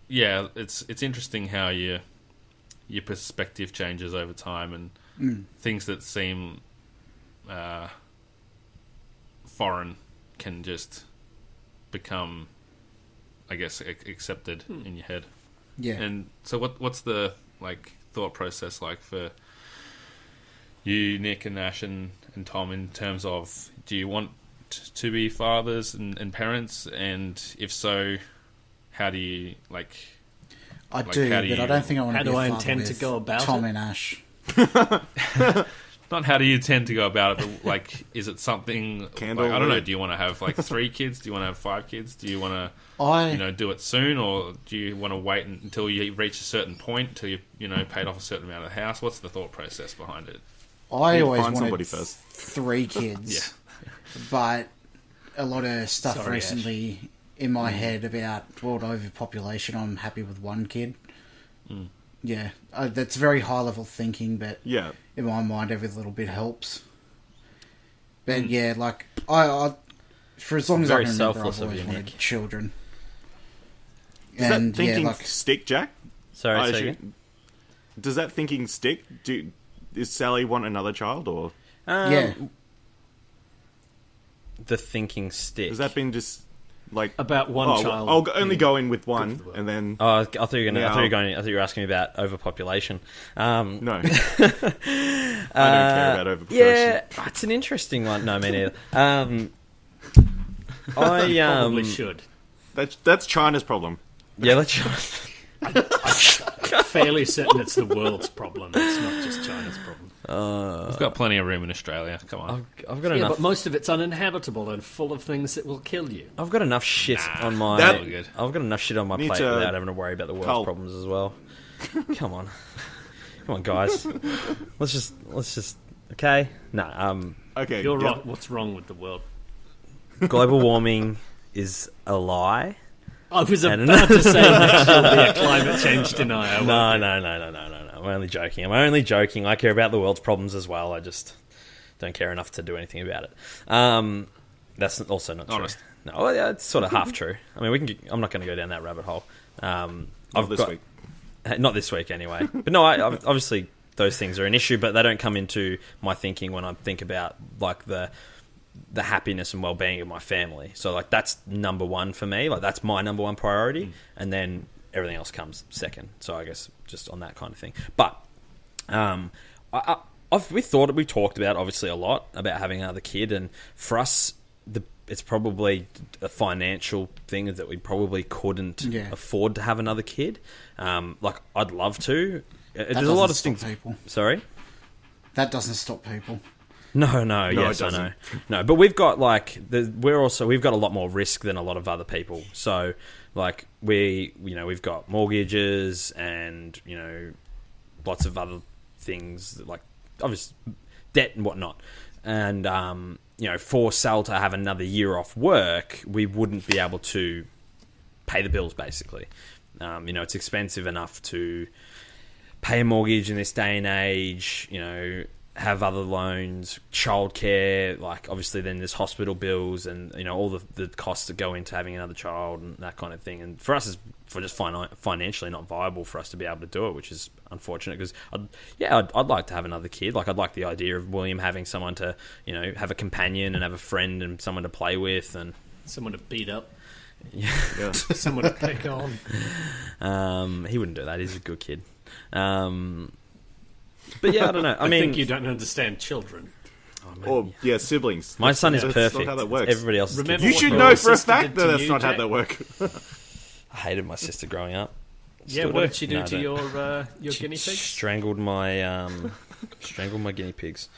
S1: yeah, it's interesting how your perspective changes over time, and things that seem foreign can just become, I guess, accepted in your head.
S6: Yeah.
S1: And so, what's the like thought process like for you, Nick, and Ash, and Tom, in terms of, do you want to be fathers and parents, and if so, how do you like?
S6: I
S1: Like,
S6: do,
S1: how do
S6: but I
S1: you-
S6: don't think I want
S4: how
S6: to be
S4: do
S6: a
S4: I
S6: father
S4: intend to
S6: with
S4: go about
S6: Tom
S4: it?
S6: and Ash.
S1: Not how do you tend to go about it, but like, is it something?
S5: Candle
S1: Like, I don't know.
S5: lit.
S1: Do you want to have like 3 kids? Do you want to have 5 kids? Do you want
S6: I
S1: to do it soon, or do you want to wait until you reach a certain point, till you paid off a certain amount of the house? What's the thought process behind it?
S6: I
S5: You
S6: always
S5: find
S6: wanted
S5: somebody first.
S6: 3 kids.
S1: Yeah.
S6: But a lot of stuff
S4: Sorry,
S6: recently in my head about world overpopulation. I'm happy with 1 kid. Yeah, that's very high level thinking, but
S5: Yeah.
S6: in my mind, every little bit helps. But yeah, like I for as long as I
S3: Very
S6: can remember,
S3: selfless
S6: I've
S3: of
S6: always
S3: you,
S6: wanted
S3: Nick.
S6: children.
S5: Does that thinking stick, Jack?
S3: Sorry,
S5: I
S3: say
S5: should-
S3: again?
S5: Does that thinking stick? Does Sally want another child, or
S6: Yeah.
S3: The thinking stick.
S5: has that been just like
S4: About one
S5: oh,
S4: child.
S5: I'll only go in with
S4: for
S5: one,
S4: the world.
S5: and then
S3: Oh, I thought you were
S5: Now-
S3: I thought you were asking me about overpopulation.
S5: no. I don't care about overpopulation.
S3: Yeah, it's an interesting one. No, me neither. I
S4: Probably should.
S5: That's China's problem.
S3: yeah, let's.
S4: Fairly certain it's the world's problem. It's not just China's problem.
S1: We've got plenty of room in Australia. Come on.
S3: I've got
S4: Yeah,
S3: enough.
S4: but most of it's uninhabitable and full of things that will kill you.
S3: I've got enough shit on my.
S5: That-
S1: all good.
S3: I've got enough shit on my
S5: Need
S3: plate
S5: to
S3: without having to worry about the world's
S5: cull.
S3: problems as well. Come on, guys. Let's just. Okay. No.
S5: Okay,
S4: You're
S5: yeah.
S4: right. What's wrong with the world?
S3: Global warming is a lie.
S4: I was
S3: And-
S4: about to say that she'll be a climate change denier.
S3: No. I'm only joking. I care about the world's problems as well. I just don't care enough to do anything about it. That's also not true.
S1: Honest.
S3: No, well, yeah, it's sort of half true. I mean, I'm not going to go down that rabbit hole.
S5: Not this week.
S3: Not this week, anyway. But no, obviously those things are an issue, but they don't come into my thinking when I think about like the happiness and well-being of my family. So like that's number one for me. Like that's my number one priority, and then everything else comes second. So I guess just on that kind of thing. But we talked about obviously a lot about having another kid, and for us, it's probably a financial thing that we probably couldn't afford to have another kid. Like I'd love to. There's a lot of things.
S6: People.
S3: Sorry.
S6: That doesn't stop people.
S3: No,
S5: it
S3: yes, I know.
S5: doesn't.
S3: No, but we've got we've got a lot more risk than a lot of other people. So like we've got mortgages and lots of other things like obviously debt and whatnot. And for Sal to have another year off work, we wouldn't be able to pay the bills basically. It's expensive enough to pay a mortgage in this day and age, have other loans, childcare, like obviously then there's hospital bills and, you know, all the costs that go into having another child and that kind of thing. And for us, it's for just financially not viable for us to be able to do it, which is unfortunate because I'd like to have another kid. Like I'd like the idea of William having someone to, you know, have a companion and have a friend and someone to play with and
S4: Someone to beat up.
S3: yeah.
S4: Someone to pick on.
S3: He wouldn't do that. He's a good kid. But yeah, I don't know. I mean,
S4: think you don't understand children.
S5: Or siblings.
S3: My son is
S5: That's
S3: perfect.
S5: not how that works.
S3: Everybody else is
S4: Remember
S5: You
S4: what
S5: should
S4: your
S5: know for a
S4: sister
S5: fact
S4: did
S5: that
S4: to
S5: that's
S4: you,
S5: not how
S4: Jack?
S5: that works.
S3: I hated my sister growing up.
S4: Yeah,
S3: Still
S4: what
S3: do.
S4: did she do
S3: No, I
S4: to
S3: don't.
S4: your
S3: She
S4: guinea pigs?
S3: strangled my guinea pigs.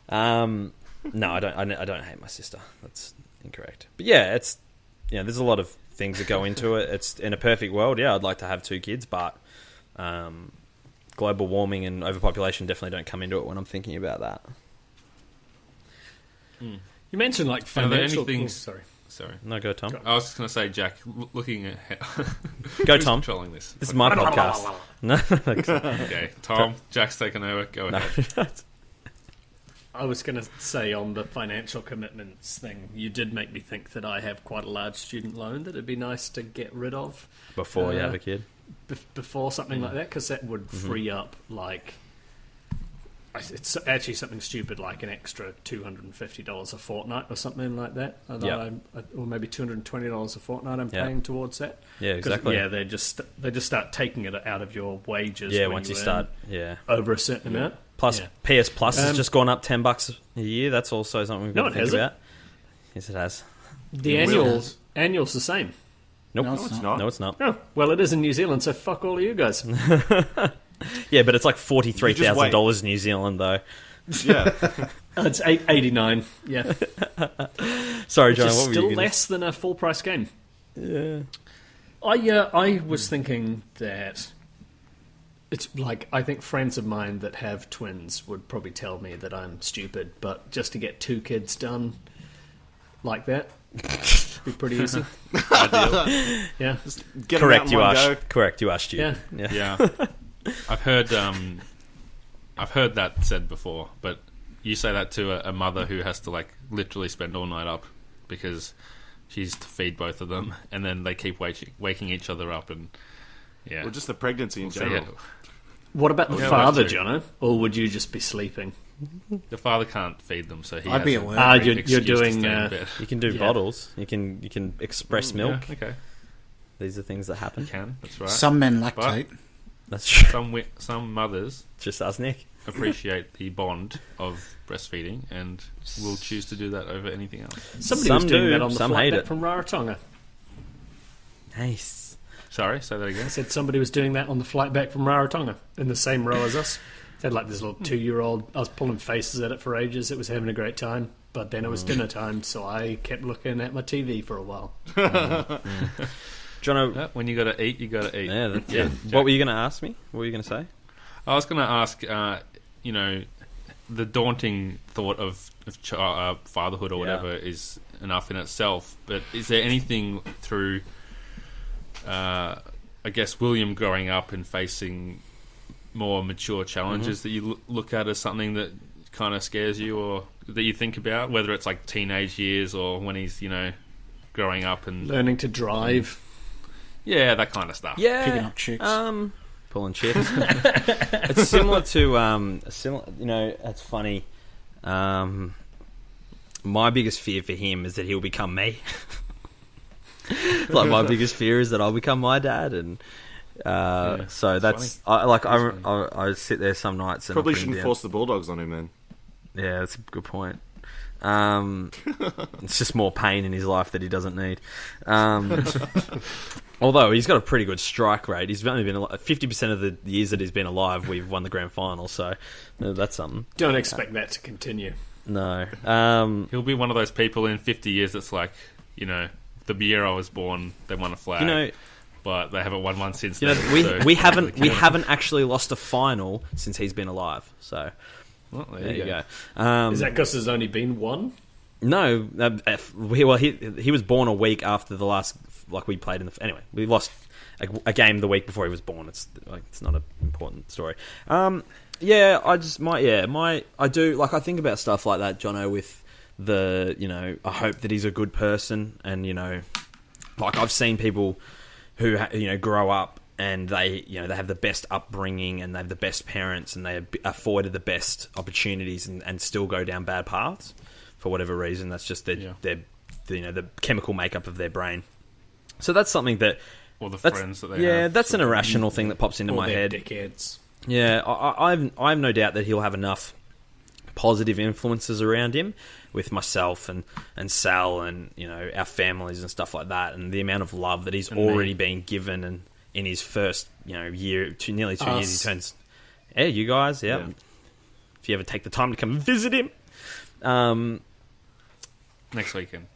S3: No, I don't hate my sister. That's incorrect. But yeah, it's there's a lot of things that go into it. It's in a perfect world. Yeah, I'd like to have 2 kids, but global warming and overpopulation definitely don't come into it when I'm thinking about that.
S4: You mentioned like
S1: Are there
S4: financial.
S1: anything-
S4: Oh, sorry.
S1: Sorry.
S3: No, go Tom.
S1: I was just going to say, Jack, looking at...
S3: Go
S1: Who's
S3: Tom.
S1: controlling this?
S3: This is my podcast. No,
S1: Okay, Tom, Jack's taken over. Go ahead.
S4: I was going to say on the financial commitments thing, you did make me think that I have quite a large student loan that it'd be nice to get rid of
S3: Before you have a kid.
S4: before something like that, because that would free up like it's actually something stupid like an extra $250 a fortnight or something like that.
S3: Yeah.
S4: Or maybe $220 a fortnight I'm
S3: Yeah.
S4: paying towards that.
S3: Yeah,
S4: 'Cause,
S3: exactly.
S4: Yeah, they just start taking it out of your wages.
S3: Yeah,
S4: when
S3: once you
S4: earn
S3: start. Yeah.
S4: over a certain amount.
S3: Plus,
S4: Yeah.
S3: PS Plus has just gone up $10 a year. That's also something we've got
S4: No,
S3: to
S4: it
S3: think
S4: hasn't.
S3: about. Yes, it has.
S4: The
S6: Wills.
S4: annual's the same.
S3: Nope.
S6: No,
S5: No, it's not.
S3: No, it's not.
S4: Oh, well, it is in New Zealand, so fuck all of you guys.
S3: Yeah, but it's like $43,000
S5: wait.
S3: New Zealand, though.
S5: Yeah.
S4: It's $8.89. Yeah,
S3: Sorry,
S4: which
S3: John.
S4: is
S3: What were
S4: still
S3: you gonna...
S4: less than a full price game.
S3: Yeah.
S4: I was thinking that it's like I think friends of mine that have twins would probably tell me that I'm stupid, but just to get 2 kids done like that be pretty easy. Yeah,
S5: Get 'em out
S3: Correct,
S5: in
S3: you
S5: one
S3: are.
S5: go.
S3: Correct, you are stupid.
S4: Yeah.
S1: Yeah. I've heard that said before, but you say that to a mother who has to like literally spend all night up because she's to feed both of them, and then they keep waking each other up, and yeah.
S5: Or just the pregnancy in
S1: So,
S5: general.
S1: yeah,
S4: What about the
S1: Yeah,
S4: father,
S1: that's true.
S4: Jono? Or would you just be sleeping?
S1: the father can't feed them, so he
S6: I'd
S1: has
S6: be
S1: a
S6: at work.
S1: great
S4: You're
S1: excuse to
S4: doing.
S1: stay in bed.
S3: You can do
S4: Yeah.
S3: bottles. You can express milk.
S1: Yeah, okay,
S3: These are things that
S1: you
S3: happen.
S1: can. That's right.
S6: Some men lactate.
S3: That's true.
S1: Some mothers
S3: Just us, Nick.
S1: appreciate the bond of breastfeeding and will choose to do that over anything else.
S4: Somebody
S3: Some
S4: was doing
S3: do,
S4: that on the
S3: some
S4: flight
S3: hate
S4: back
S3: it.
S4: from Rarotonga.
S3: Nice.
S1: Sorry, say that again.
S4: I said somebody was doing that on the flight back from Rarotonga in the same row as us. They had like this little 2-year-old. I was pulling faces at it for ages. It was having a great time. But then it was dinner time, so I kept looking at my TV for a while.
S3: Jono,
S1: Yeah, when you got to eat, you got to eat.
S3: yeah, that's,
S1: Yeah,
S3: yeah.
S1: Jack.
S3: What were you going to ask me? What were you going to say?
S1: I was going to ask, the daunting thought of fatherhood or
S3: Yeah.
S1: whatever is enough in itself, but is there anything through, I guess, William growing up and facing more mature challenges that you look at as something that kind of scares you or that you think about, whether it's like teenage years or when he's, growing up and,
S4: Learning to drive.
S1: yeah, that kind of stuff.
S3: Yeah.
S6: Picking up chicks.
S3: Pulling chicks. It's similar to it's funny. My biggest fear for him is that he'll become me. Like my biggest fear is that I'll become my dad, and so that's I sit there some nights and
S5: Probably
S3: I put him
S5: shouldn't
S3: down.
S5: force the Bulldogs on him then.
S3: Yeah, that's a good point. It's just more pain in his life that he doesn't need. Although he's got a pretty good strike rate. He's only been 50% of the years that he's been alive, we've won the grand final. So that's something.
S4: Don't expect that to continue.
S3: No.
S1: He'll be one of those people in 50 years that's like, the year I was born, they won a flag. But they haven't won one since then.
S3: We haven't actually lost a final since he's been alive. So
S1: Well,
S3: there you go.
S4: Is that because there's only been one?
S3: No, he was born a week after the last like we played in the anyway. We lost a game the week before he was born. It's not an important story. I do like I think about stuff like that, Jono, with the I hope that he's a good person, and like I've seen people who grow up and they they have the best upbringing and they have the best parents and they are afforded the best opportunities and still go down bad paths for whatever reason. That's just the chemical makeup of their brain. So that's something that,
S1: or the friends that they have.
S3: Yeah, that's an irrational thing that pops into my head.
S4: Dickheads.
S3: Yeah, I have no doubt that he'll have enough positive influences around him with myself and Sal and our families and stuff like that, and the amount of love that he's already been given, and in his first year, nearly 2 years, he turns. Yeah, you guys, yeah. If you ever take the time to come and visit him,
S1: next weekend.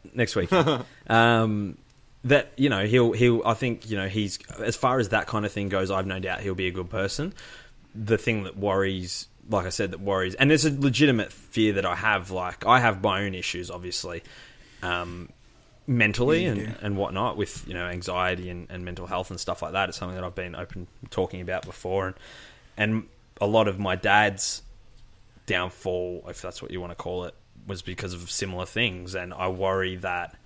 S3: That he'll I think he's, as far as that kind of thing goes, I've no doubt he'll be a good person. The thing that worries, like I said, and there's a legitimate fear that I have. Like I have my own issues, obviously, mentally and whatnot, with anxiety and mental health and stuff like that. It's something that I've been open talking about before, and a lot of my dad's downfall, if that's what you want to call it, was because of similar things. And I worry that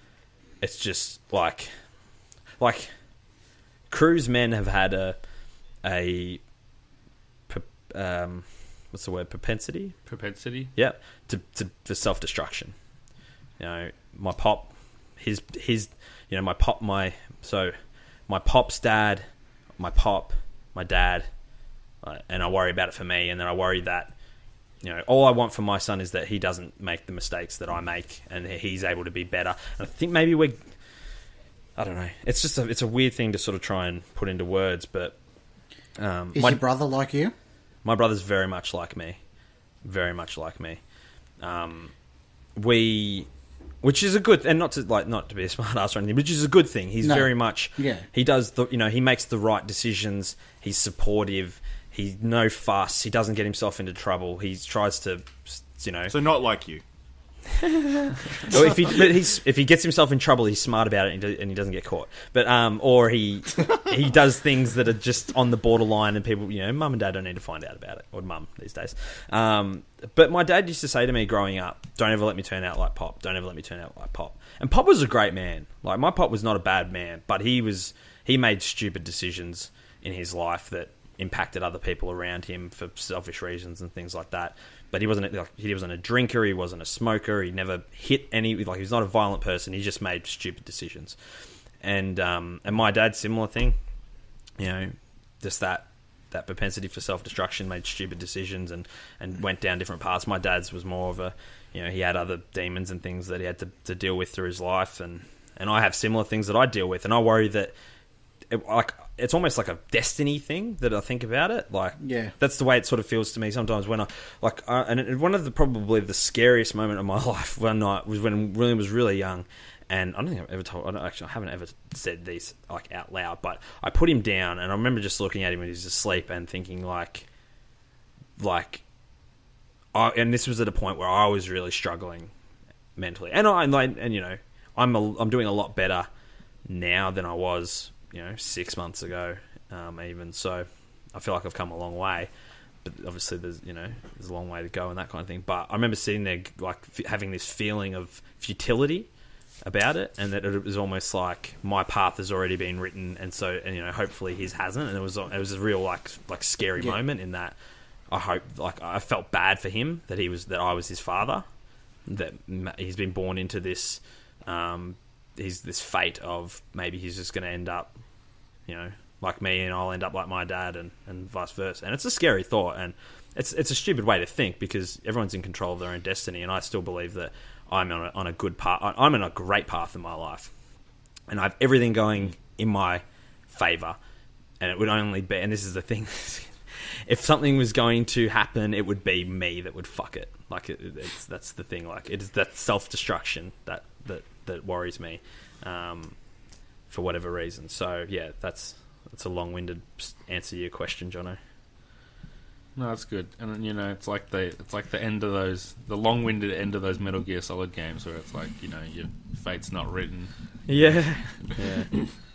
S3: it's just like Crew's men have had a what's the word? Propensity. Yeah, for self-destruction. My pop, my pop's dad, my dad, and I worry about it for me, and then I worry that all I want for my son is that he doesn't make the mistakes that I make, and he's able to be better. And I think maybe I don't know. It's just it's a weird thing to sort of try and put into words, but
S6: is your brother like you?
S3: My brother's very much like me. Very much like me. Which is a good, and not to be a smart ass or anything, which is a good thing. He's very much, he does he makes the right decisions. He's supportive. He's no fuss. He doesn't get himself into trouble. He tries to,
S5: So not like you.
S3: Or if he gets himself in trouble, he's smart about it and he doesn't get caught. But or he does things that are just on the borderline, and people, mum and dad don't need to find out about it, or mum these days. But my dad used to say to me growing up, "Don't ever let me turn out like Pop. Don't ever let me turn out like Pop." And Pop was a great man. Like my Pop was not a bad man, but he made stupid decisions in his life that impacted other people around him for selfish reasons and things like that. But he wasn't a drinker, he wasn't a smoker, he never hit he was not a violent person, he just made stupid decisions. And my dad, similar thing, just that propensity for self-destruction, made stupid decisions and went down different paths. My dad's was more of a, he had other demons and things that he had to deal with through his life, and I have similar things that I deal with, and I worry that it's almost like a destiny thing that I think about it. That's the way it sort of feels to me sometimes when and one of probably the scariest moment of my life one night was when William was really young, and I don't think I've ever I haven't ever said these out loud, but I put him down and I remember just looking at him when he was asleep and thinking and this was at a point where I was really struggling mentally, and I'm doing a lot better now than I was 6 months ago, even. So I feel like I've come a long way, but obviously there's a long way to go and that kind of thing. But I remember sitting there having this feeling of futility about it, and that it was almost like my path has already been written, and so hopefully his hasn't. And it was a real scary moment in that I felt bad for him that I was his father, that he's been born into this this fate of maybe he's just going to end up like me, and I'll end up like my dad, and vice versa. And it's a scary thought, and it's a stupid way to think, because everyone's in control of their own destiny, and I still believe that I'm on a good path. I'm on a great path in my life, and I have everything going in my favour. And it would only be, and this is the thing, if something was going to happen, it would be me that would fuck it. That's the thing. It is that self-destruction that worries me, for whatever reason. So yeah, that's a long-winded answer to your question, Jono.
S1: No, that's good. And it's like the end of the long-winded end of those Metal Gear Solid games, where it's like your fate's not written.
S3: Yeah, Yeah.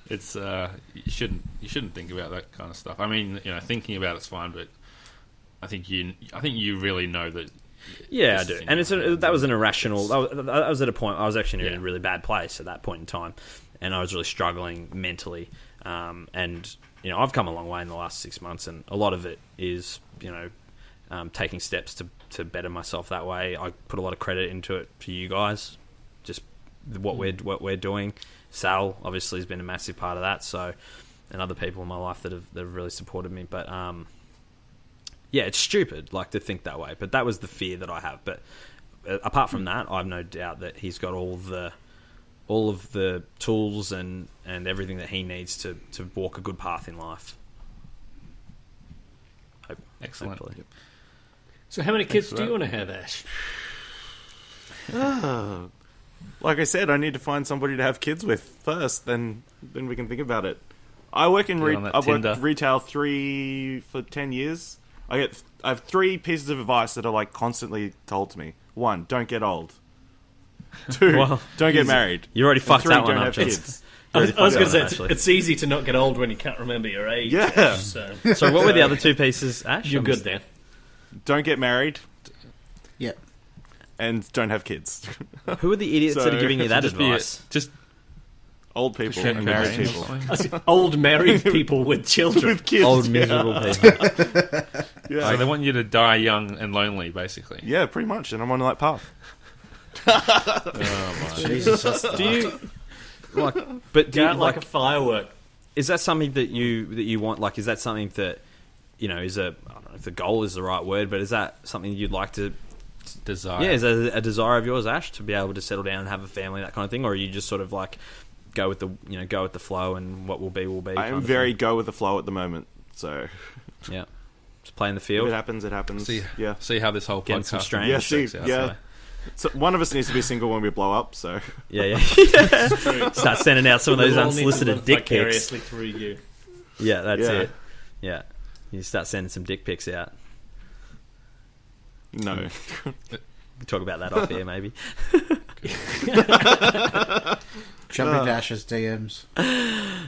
S1: It's you shouldn't think about that kind of stuff. I mean, thinking about it's fine, but I think you really know that.
S3: Yeah, I do. And that was an irrational. That was at a point I was actually in a really bad place at that point in time, and I was really struggling mentally. And I've come a long way in the last 6 months, and a lot of it is taking steps to better myself that way. I put a lot of credit into it for you guys, just what we're doing. Sal obviously has been a massive part of that. So, and other people in my life that have really supported me. But yeah, it's stupid to think that way. But that was the fear that I have. But apart from that, I've no doubt that he's got all of the tools and everything that he needs to walk a good path in life.
S1: Excellent.
S3: Hopefully.
S4: So how many kids do you want to have, Ash?
S5: Like I said, I need to find somebody to have kids with first. Then we can think about it. I work in I've worked retail for 10 years. I have 3 pieces of advice that are constantly told to me. 1, don't get old. 2, don't get married.
S3: You already fucked
S5: 3,
S3: that one
S5: don't
S3: up,
S5: have kids.
S4: I was going to say, it's easy to not get old when you can't remember your age.
S5: Yeah.
S4: Ash, so
S3: what were the other 2 pieces, Ash?
S4: you're good then.
S5: Don't get married.
S6: Yep.
S5: And don't have kids.
S3: Who are the idiots that are giving you that advice?
S1: Just
S5: Old people
S1: Just
S5: and married
S1: married.
S5: people.
S4: Old married people with children.
S5: With kids.
S3: Old miserable people.
S5: Yeah.
S1: So they want you to die young and lonely, basically.
S5: Yeah, pretty much. And I'm on that path.
S1: Oh my!
S6: Jesus, that's
S3: Do you But do
S4: Go
S3: you
S4: out like a firework.
S3: Is that something that you want? Is that something that is I don't know if the goal is the right word, but is that something you'd like to?
S1: Desire.
S3: Yeah, is that a desire of yours, Ash, to be able to settle down and have a family, that kind of thing, or are you just sort of go with the flow and what will be will be?
S5: I am very go with the flow at the moment. So
S3: yeah, just play in the
S5: if
S3: field.
S5: it happens, it happens.
S1: See how this whole
S3: Getting some
S1: podcast
S3: strange.
S5: Yeah, see,
S1: shakes out.
S5: yeah. So one of us needs to be single when we blow up. So
S3: Yeah. Start sending out some of those
S4: We'll all need to
S3: unsolicited
S4: live
S3: dick pics.
S4: vicariously through you.
S3: Yeah, that's
S5: Yeah.
S3: it. Yeah, you start sending some dick pics out.
S5: no.
S3: We talk about that off air, maybe.
S6: Jump into Ash's DMs.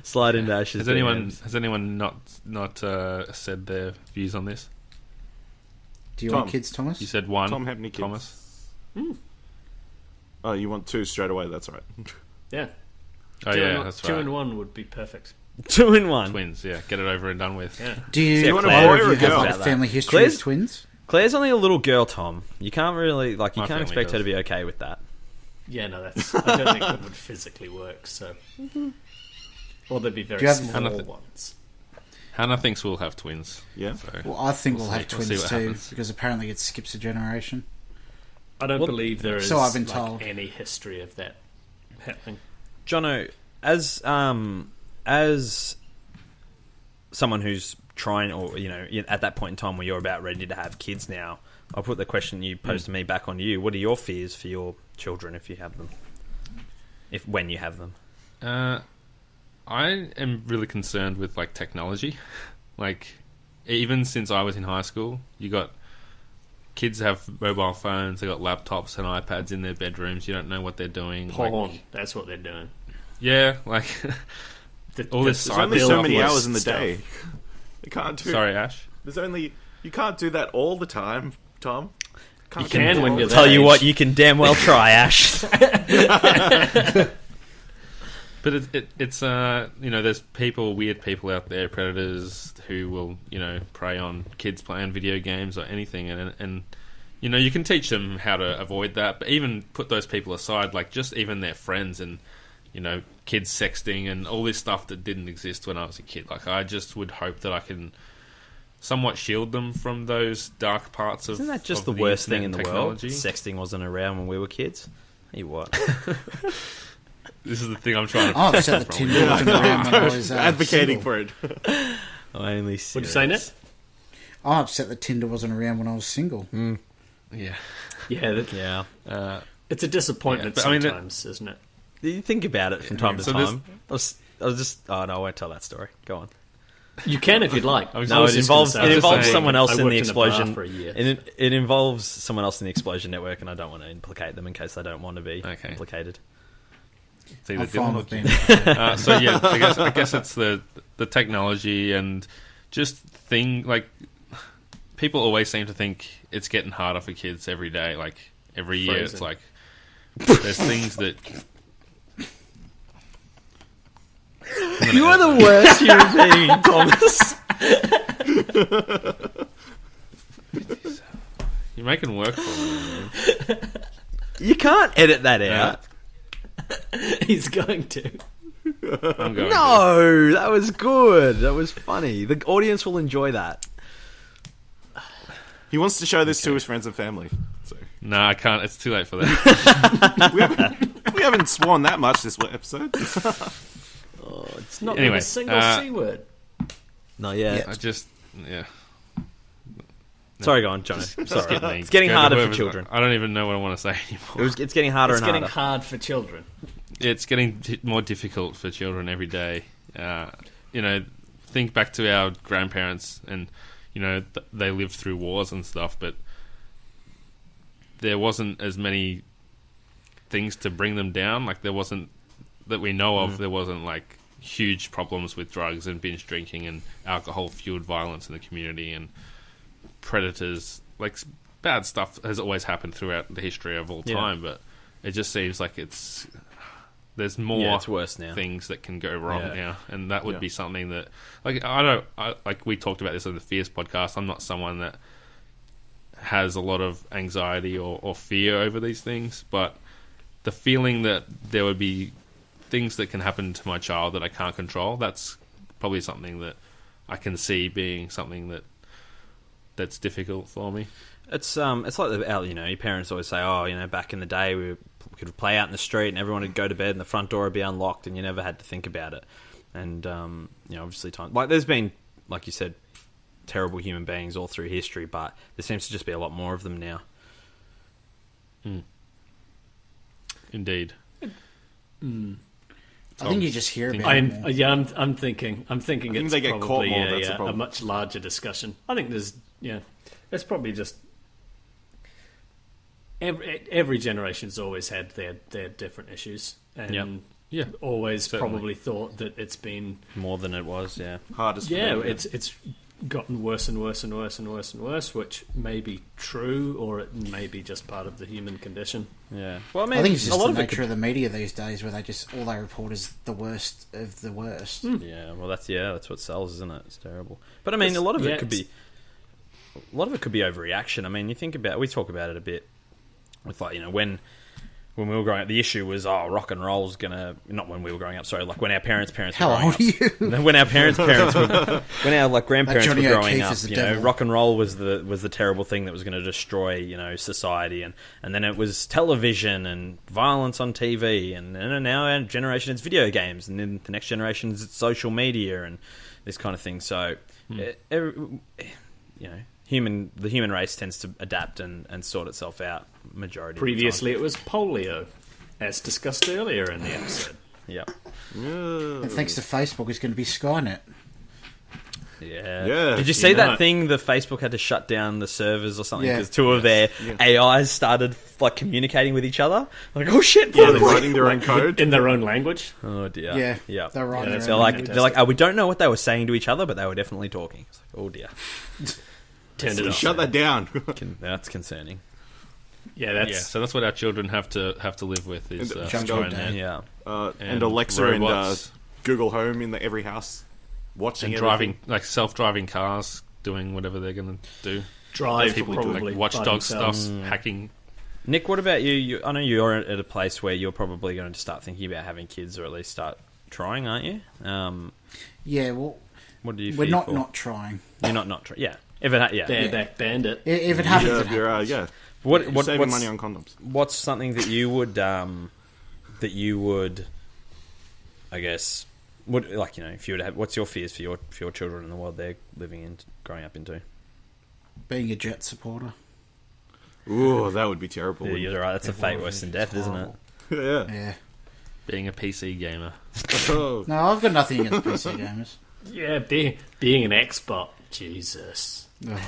S3: Slide into Ash's.
S1: Has anyone not said their views on this?
S6: Do you
S5: Tom.
S6: want kids, Thomas?
S1: You said 1.
S5: Tom, have any kids?
S1: Thomas.
S5: Oh, you want 2 straight away? That's right.
S4: Yeah.
S1: Oh yeah, that's
S4: Two
S1: right.
S4: and 1 would be perfect.
S3: 2 in 1.
S1: Twins. Yeah, get it over and done with.
S4: Yeah.
S6: Do you,
S3: See, want a
S6: either
S3: boy
S6: of
S5: or
S6: you
S5: a
S6: have
S5: girl?
S6: a family history
S3: Claire's-
S6: of twins?
S3: Claire's only a little girl, Tom. You can't really you
S1: My
S3: can't
S1: family
S3: expect her
S1: does.
S3: to be okay with that.
S4: Yeah, no, I don't think that would physically work, so... Or they'd be very
S6: Do you have-
S4: small
S1: Nothing.
S4: ones.
S1: Hannah thinks we'll have twins.
S5: Yeah.
S1: So.
S6: Well, I think we'll
S1: see-
S6: have
S1: we'll see
S6: twins
S1: what
S6: too,
S1: happens.
S6: because apparently it skips a generation.
S4: I don't believe there is
S6: so I've been told.
S4: any history of that happening.
S3: Jono, as someone who's trying, or at that point in time where you're about ready to have kids now, I'll put the question you posed to me back on you. What are your fears for your children if you have them? When you have them?
S1: I am really concerned with technology. Even since I was in high school, you got kids have mobile phones, they got laptops and iPads in their bedrooms. You don't know what they're doing.
S4: Porn, that's what they're doing.
S1: Yeah, all this
S5: There's only
S1: cyber
S5: so many
S1: stuff.
S5: hours in the
S4: stuff.
S5: day. You can't do.
S1: Sorry, Ash.
S5: You can't do that all the time, Tom.
S4: You can when you're
S3: Tell
S4: that
S3: you
S4: age.
S3: what, you can damn well try, Ash.
S1: But it's there's weird people out there, predators who will prey on kids playing video games or anything, and you can teach them how to avoid that. But even put those people aside, just even their friends and kids sexting and all this stuff that didn't exist when I was a kid. I just would hope that I can somewhat shield them from those dark parts of.
S3: Isn't that just
S1: of
S3: the worst thing in
S1: internet
S3: the world?
S1: technology.
S3: Sexting wasn't around when we were kids. Tell you what.
S1: This is the thing I'm trying to.
S6: I'm upset that Tinder wasn't around when I was
S5: advocating
S6: single.
S5: for it.
S3: Only
S4: What'd you say, Ned?
S6: I'm upset that Tinder wasn't around when I was single.
S1: Yeah.
S4: Yeah,
S3: Yeah.
S4: it's a disappointment
S1: Yeah, but I mean,
S4: sometimes, isn't it?
S3: You think about it from time to
S1: so there's-
S3: time. I was just. Oh no, I won't tell that story. Go on.
S4: You can if you'd like.
S1: was
S3: No,
S1: just
S3: it involves
S1: gonna say-
S3: involves
S1: saying,
S3: someone else
S4: I
S3: in the
S4: worked in a bar
S3: explosion.
S4: for a year.
S3: It involves someone else in the explosion network, and I don't want to implicate them in case they don't want to be
S1: Okay.
S3: implicated.
S1: It's either
S6: I'm fine
S1: Dylan or
S6: with being.
S1: so yeah, I guess it's the technology and just people always seem to think it's getting harder for kids every day. Like every year,
S4: Phrasing.
S1: it's like there's things that
S3: You are the worst human being, Thomas.
S1: you're making work for me. Man.
S3: You can't edit that out.
S4: He's going to.
S1: I'm going.
S3: No, that was good. That was funny. The audience will enjoy that.
S5: He wants to show this to his friends and family. So
S1: No, I can't. It's too late for that.
S5: we haven't sworn that much this episode.
S4: It's not
S1: Anyway,
S4: even a single C word.
S3: Not yet.
S1: I just
S3: Sorry, go on, Johnny.
S1: Skip
S3: Sorry.
S1: me.
S3: It's getting
S1: Go to
S3: harder for
S1: whoever's-
S3: children.
S1: I don't even know what I want to say anymore.
S3: It's getting harder
S4: It's
S3: and
S4: getting
S3: harder.
S4: hard for children.
S1: It's getting more difficult for children every day. Think back to our grandparents, and they lived through wars and stuff, but there wasn't as many things to bring them down. Like there wasn't that we know of. There wasn't like huge problems with drugs and binge drinking and alcohol-fueled violence in the community and predators. Like bad stuff has always happened throughout the history of all time, but it just seems like there's more
S3: it's worse now.
S1: things that can go wrong
S3: Yeah.
S1: now, and that would
S5: Yeah.
S1: be something that like like we talked about this on the Fierce podcast. I'm not someone that has a lot of anxiety or fear over these things, but the feeling that there would be things that can happen to my child that I can't control, that's probably something that I can see being something that's difficult for me.
S3: It's like your parents always say, back in the day we could play out in the street and everyone would go to bed and the front door would be unlocked and you never had to think about it. And obviously there's been, like you said, terrible human beings all through history, but there seems to just be a lot more of them now.
S1: Indeed.
S6: I think you just hear about it more.
S4: I'm thinking it's
S5: they get caught
S4: probably
S5: more, that's the
S4: a
S5: problem.
S4: much larger discussion. I think there's probably just every generation's always had their different issues, and
S1: Yeah.
S4: always
S1: Certainly.
S4: probably thought that it's been
S3: More than it was, yeah.
S5: Hardest. for
S4: yeah,
S5: them,
S4: it's gotten worse and worse and worse and worse and worse, which may be true, or it may be just part of the human condition.
S3: Yeah. Well, I mean,
S6: I think it's
S3: a
S6: just
S3: lot
S6: the
S3: of it
S6: nature of the media these days, where all they report is the worst of the worst.
S3: Yeah, well, that's what sells, isn't it? It's terrible. But I mean, a lot of it could be overreaction. I mean, we talk about it a bit with when we were growing up. The issue was rock and roll's gonna, not when we were growing up. Sorry, like when our parents were
S6: How
S3: growing
S6: old
S3: up.
S6: are you?
S3: When our when our grandparents were
S6: Johnny
S3: growing
S6: O'Keefe
S3: up,
S6: is the devil.
S3: rock and roll was the terrible thing that was going to destroy society, and then it was television and violence on TV, and now our generation it's video games, and then the next generation it's social media and this kind of thing. So, the human race tends to adapt and sort itself out majority.
S4: Previously, it was polio, as discussed earlier in the episode.
S3: of the time.
S6: And thanks to Facebook, it's going to be Skynet.
S3: Yeah. Did you see that thing? The Facebook had to shut down the servers or something
S6: Yeah.
S3: because two of their AIs started communicating with each other. Like, oh shit!
S5: Yeah, they're writing their own code.
S4: In their own language.
S3: Oh dear.
S6: Yeah, they're right.
S4: Yeah,
S3: They're like, we don't know what they were saying to each other, but they were definitely talking. It's like, oh dear.
S4: Turned it off.
S5: Shut that down.
S3: That's concerning.
S4: Yeah,
S1: So that's what our children have to live with is
S5: And
S6: jungle
S1: Skynet.
S6: day.
S3: Yeah.
S5: And Alexa
S1: robots.
S5: and Google Home in every house, watching
S1: and driving, like self-driving cars, doing whatever they're going to do.
S4: drive
S1: People
S4: probably
S1: like
S4: by
S1: watchdog stuff,
S4: themselves.
S1: hacking.
S3: Nick, what about you? I know you're at a place where you're probably going to start thinking about having kids, or at least start trying, aren't you?
S6: Yeah, well,
S3: What do you?
S6: we're
S3: fear
S6: not
S3: for?
S6: not trying.
S3: You're not trying. Yeah. If it,
S4: Bareback Bandit.
S6: If it happens, it
S5: You're,
S6: happens.
S3: What
S5: saving
S3: what's,
S5: money on condoms.
S3: what's something that you would I guess if you would have, what's your fears for your children in the world they're living in, growing up into?
S6: Being a Jet supporter.
S5: Ooh, that would be terrible.
S3: Yeah, you're right. That's a fate worse than death, isn't it?
S5: Yeah.
S6: Yeah.
S1: Being a PC gamer.
S5: Oh.
S6: No, I've got nothing against PC gamers.
S4: Yeah, being an Xbot. Jesus.
S6: Ugh.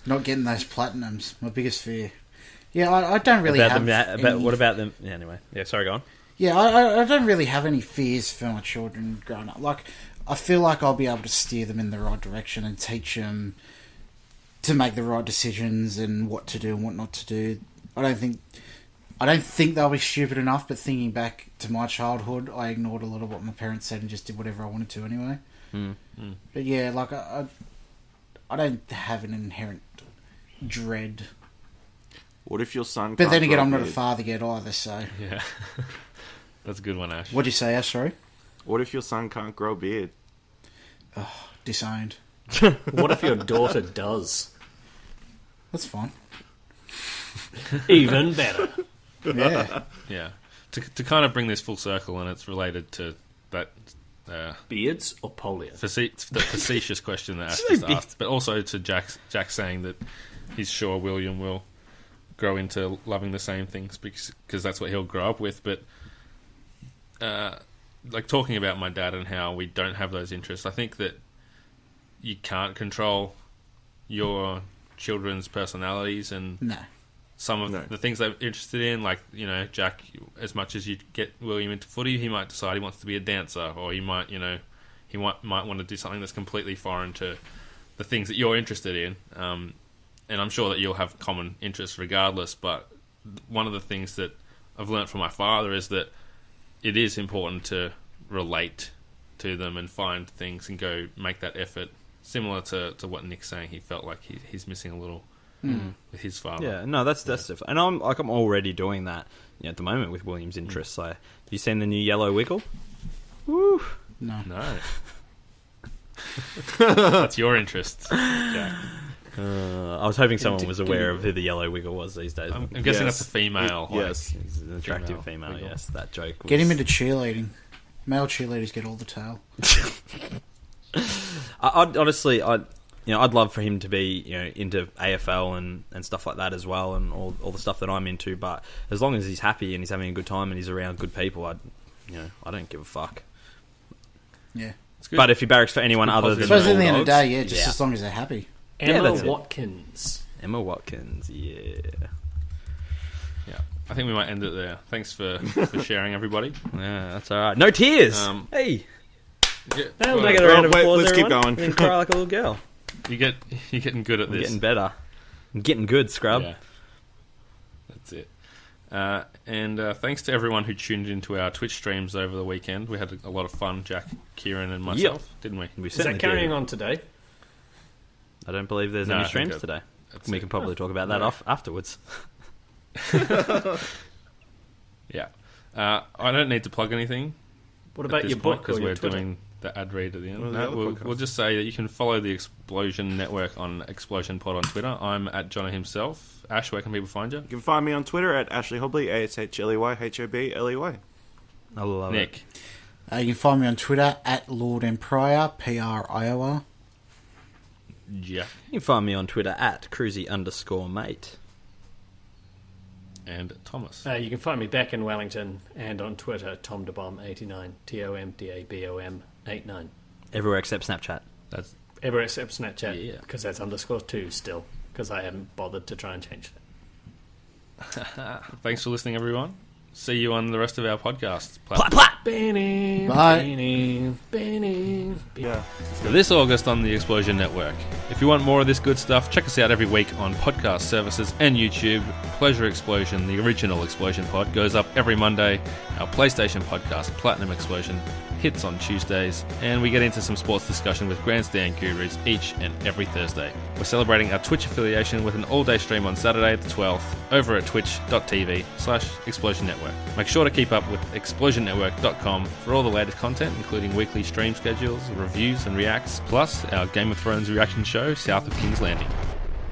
S6: Not getting those platinums. My biggest fear. Yeah, I don't really
S3: About
S6: have.
S3: them,
S6: any-
S3: what about them? Yeah, anyway, yeah. Sorry, go on.
S6: Yeah, I don't really have any fears for my children growing up. Like, I feel like I'll be able to steer them in the right direction and teach them to make the right decisions and what to do and what not to do. I don't think they'll be stupid enough, but thinking back to my childhood, I ignored a lot of what my parents said and just did whatever I wanted to anyway. But yeah, like, I don't have an inherent dread.
S5: What if your son?
S6: But
S5: can't
S6: then again,
S5: grow
S6: I'm not a
S5: beard?
S6: father yet either, so...
S1: Yeah. That's a good one, Ash.
S6: What'd you say, Ash? Sorry?
S5: What if your son can't grow a beard?
S6: Disowned.
S4: What if your daughter does?
S6: That's fine.
S4: Even better.
S6: Yeah.
S1: Yeah. To kind of bring this full circle, and it's related to that
S4: Beards or polio?
S1: the facetious question that Ash just asked, but also to Jack saying that he's sure William will grow into loving the same things because that's what he'll grow up with. But like talking about my dad and how we don't have those interests, I think that you can't control your children's personalities and
S6: No.
S1: some of the things they're interested in. Like, you know, Jack, as much as you get William into footy, he might decide he wants to be a dancer, or he might, you know, he might want to do something that's completely foreign to the things that you're interested in. And I'm sure that you'll have common interests regardless, but one of the things that I've learnt from my father is that it is important to relate to them and find things and go make that effort, similar to what Nick's saying. He felt like he's missing a little with his father.
S3: Yeah, no, that's different. And I'm already doing that at the moment with William's interests. Like, have you seen the new Yellow Wiggle? Woo!
S6: No.
S1: That's your interest, Jack.
S3: I was hoping someone was aware of who the Yellow Wiggle was these days.
S1: I'm guessing that's a female.
S5: Yes.
S3: It's an attractive female,
S1: Wiggle.
S3: yes. That joke was...
S6: Get him into cheerleading. Male cheerleaders get all the tail.
S3: I'd honestly, I'd love for him to be, into AFL and stuff like that as well, and all the stuff that I'm into. But as long as he's happy and he's having a good time and he's around good people, I don't give a fuck.
S6: Yeah.
S3: But if he barracks for anyone other than
S6: Suppose at the end of the
S3: Bulldogs,
S6: day, just as long as they're happy.
S4: Emma
S3: that's it.
S4: Watkins.
S3: Emma Watkins, yeah.
S1: Yeah, I think we might end it there. Thanks for sharing, everybody.
S3: Yeah, that's all right. No tears. Hey,
S1: Yeah,
S3: that'll make it a round of applause.
S5: Let's keep
S3: everyone.
S5: going.
S3: And cry like a little girl.
S1: you're getting good at
S3: I'm
S1: this.
S3: getting better. I'm getting good, scrub.
S1: Yeah. That's it. And thanks to everyone who tuned into our Twitch streams over the weekend. We had a lot of fun, Jack, Kieran, and myself, didn't we?
S3: We
S4: Is
S3: certainly
S4: that carrying
S3: did.
S4: on today?
S3: I don't believe there's
S1: No,
S3: any
S1: I think
S3: streams today.
S1: that's
S3: We
S1: it.
S3: can probably talk about that afterwards.
S1: Yeah. I don't need to plug anything.
S4: What
S1: at
S4: about
S1: this
S4: your
S1: point
S4: book
S1: because
S4: or your
S1: we're
S4: Twitter?
S1: doing the ad read at the end.
S5: Well, the
S1: No,
S5: other
S1: we'll
S5: podcast.
S1: just say that you can follow the Explosion Network on Explosion Pod on Twitter. I'm at Johnny himself. Ash, where can people find you?
S5: You can find me on Twitter at Ashley Hobley, ASHLEYHOBLEY.
S3: I love it.
S1: Nick.
S6: You can find me on Twitter at Lord N.PriorPhootography, PRIOR.
S1: Jack.
S3: You can find me on Twitter at cruisy_mate.
S1: And Thomas.
S4: You can find me back in Wellington and on Twitter, TomDabom89, TOMDABOM89.
S3: Everywhere except Snapchat.
S1: That's
S4: Ever except Snapchat,
S1: Yeah.
S4: because that's _2 still, because I haven't bothered to try and change that.
S1: Thanks for listening, everyone. See you on the rest of our podcasts.
S3: Plat, plat.
S6: Bye.
S5: Yeah.
S1: So this August on the Explosion Network. If you want more of this good stuff, check us out every week on podcast services and YouTube. Pleasure Explosion, the original Explosion pod, goes up every Monday. Our PlayStation podcast, Platinum Explosion, hits on Tuesdays. And we get into some sports discussion with Grandstand Gurus each and every Thursday. We're celebrating our Twitch affiliation with an all-day stream on Saturday the 12th over at twitch.tv/Explosion Network. Make sure to keep up with explosionnetwork.com for all the latest content, including weekly stream schedules, reviews and reacts, plus our Game of Thrones reaction show, South of King's Landing.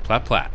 S1: Plat plat.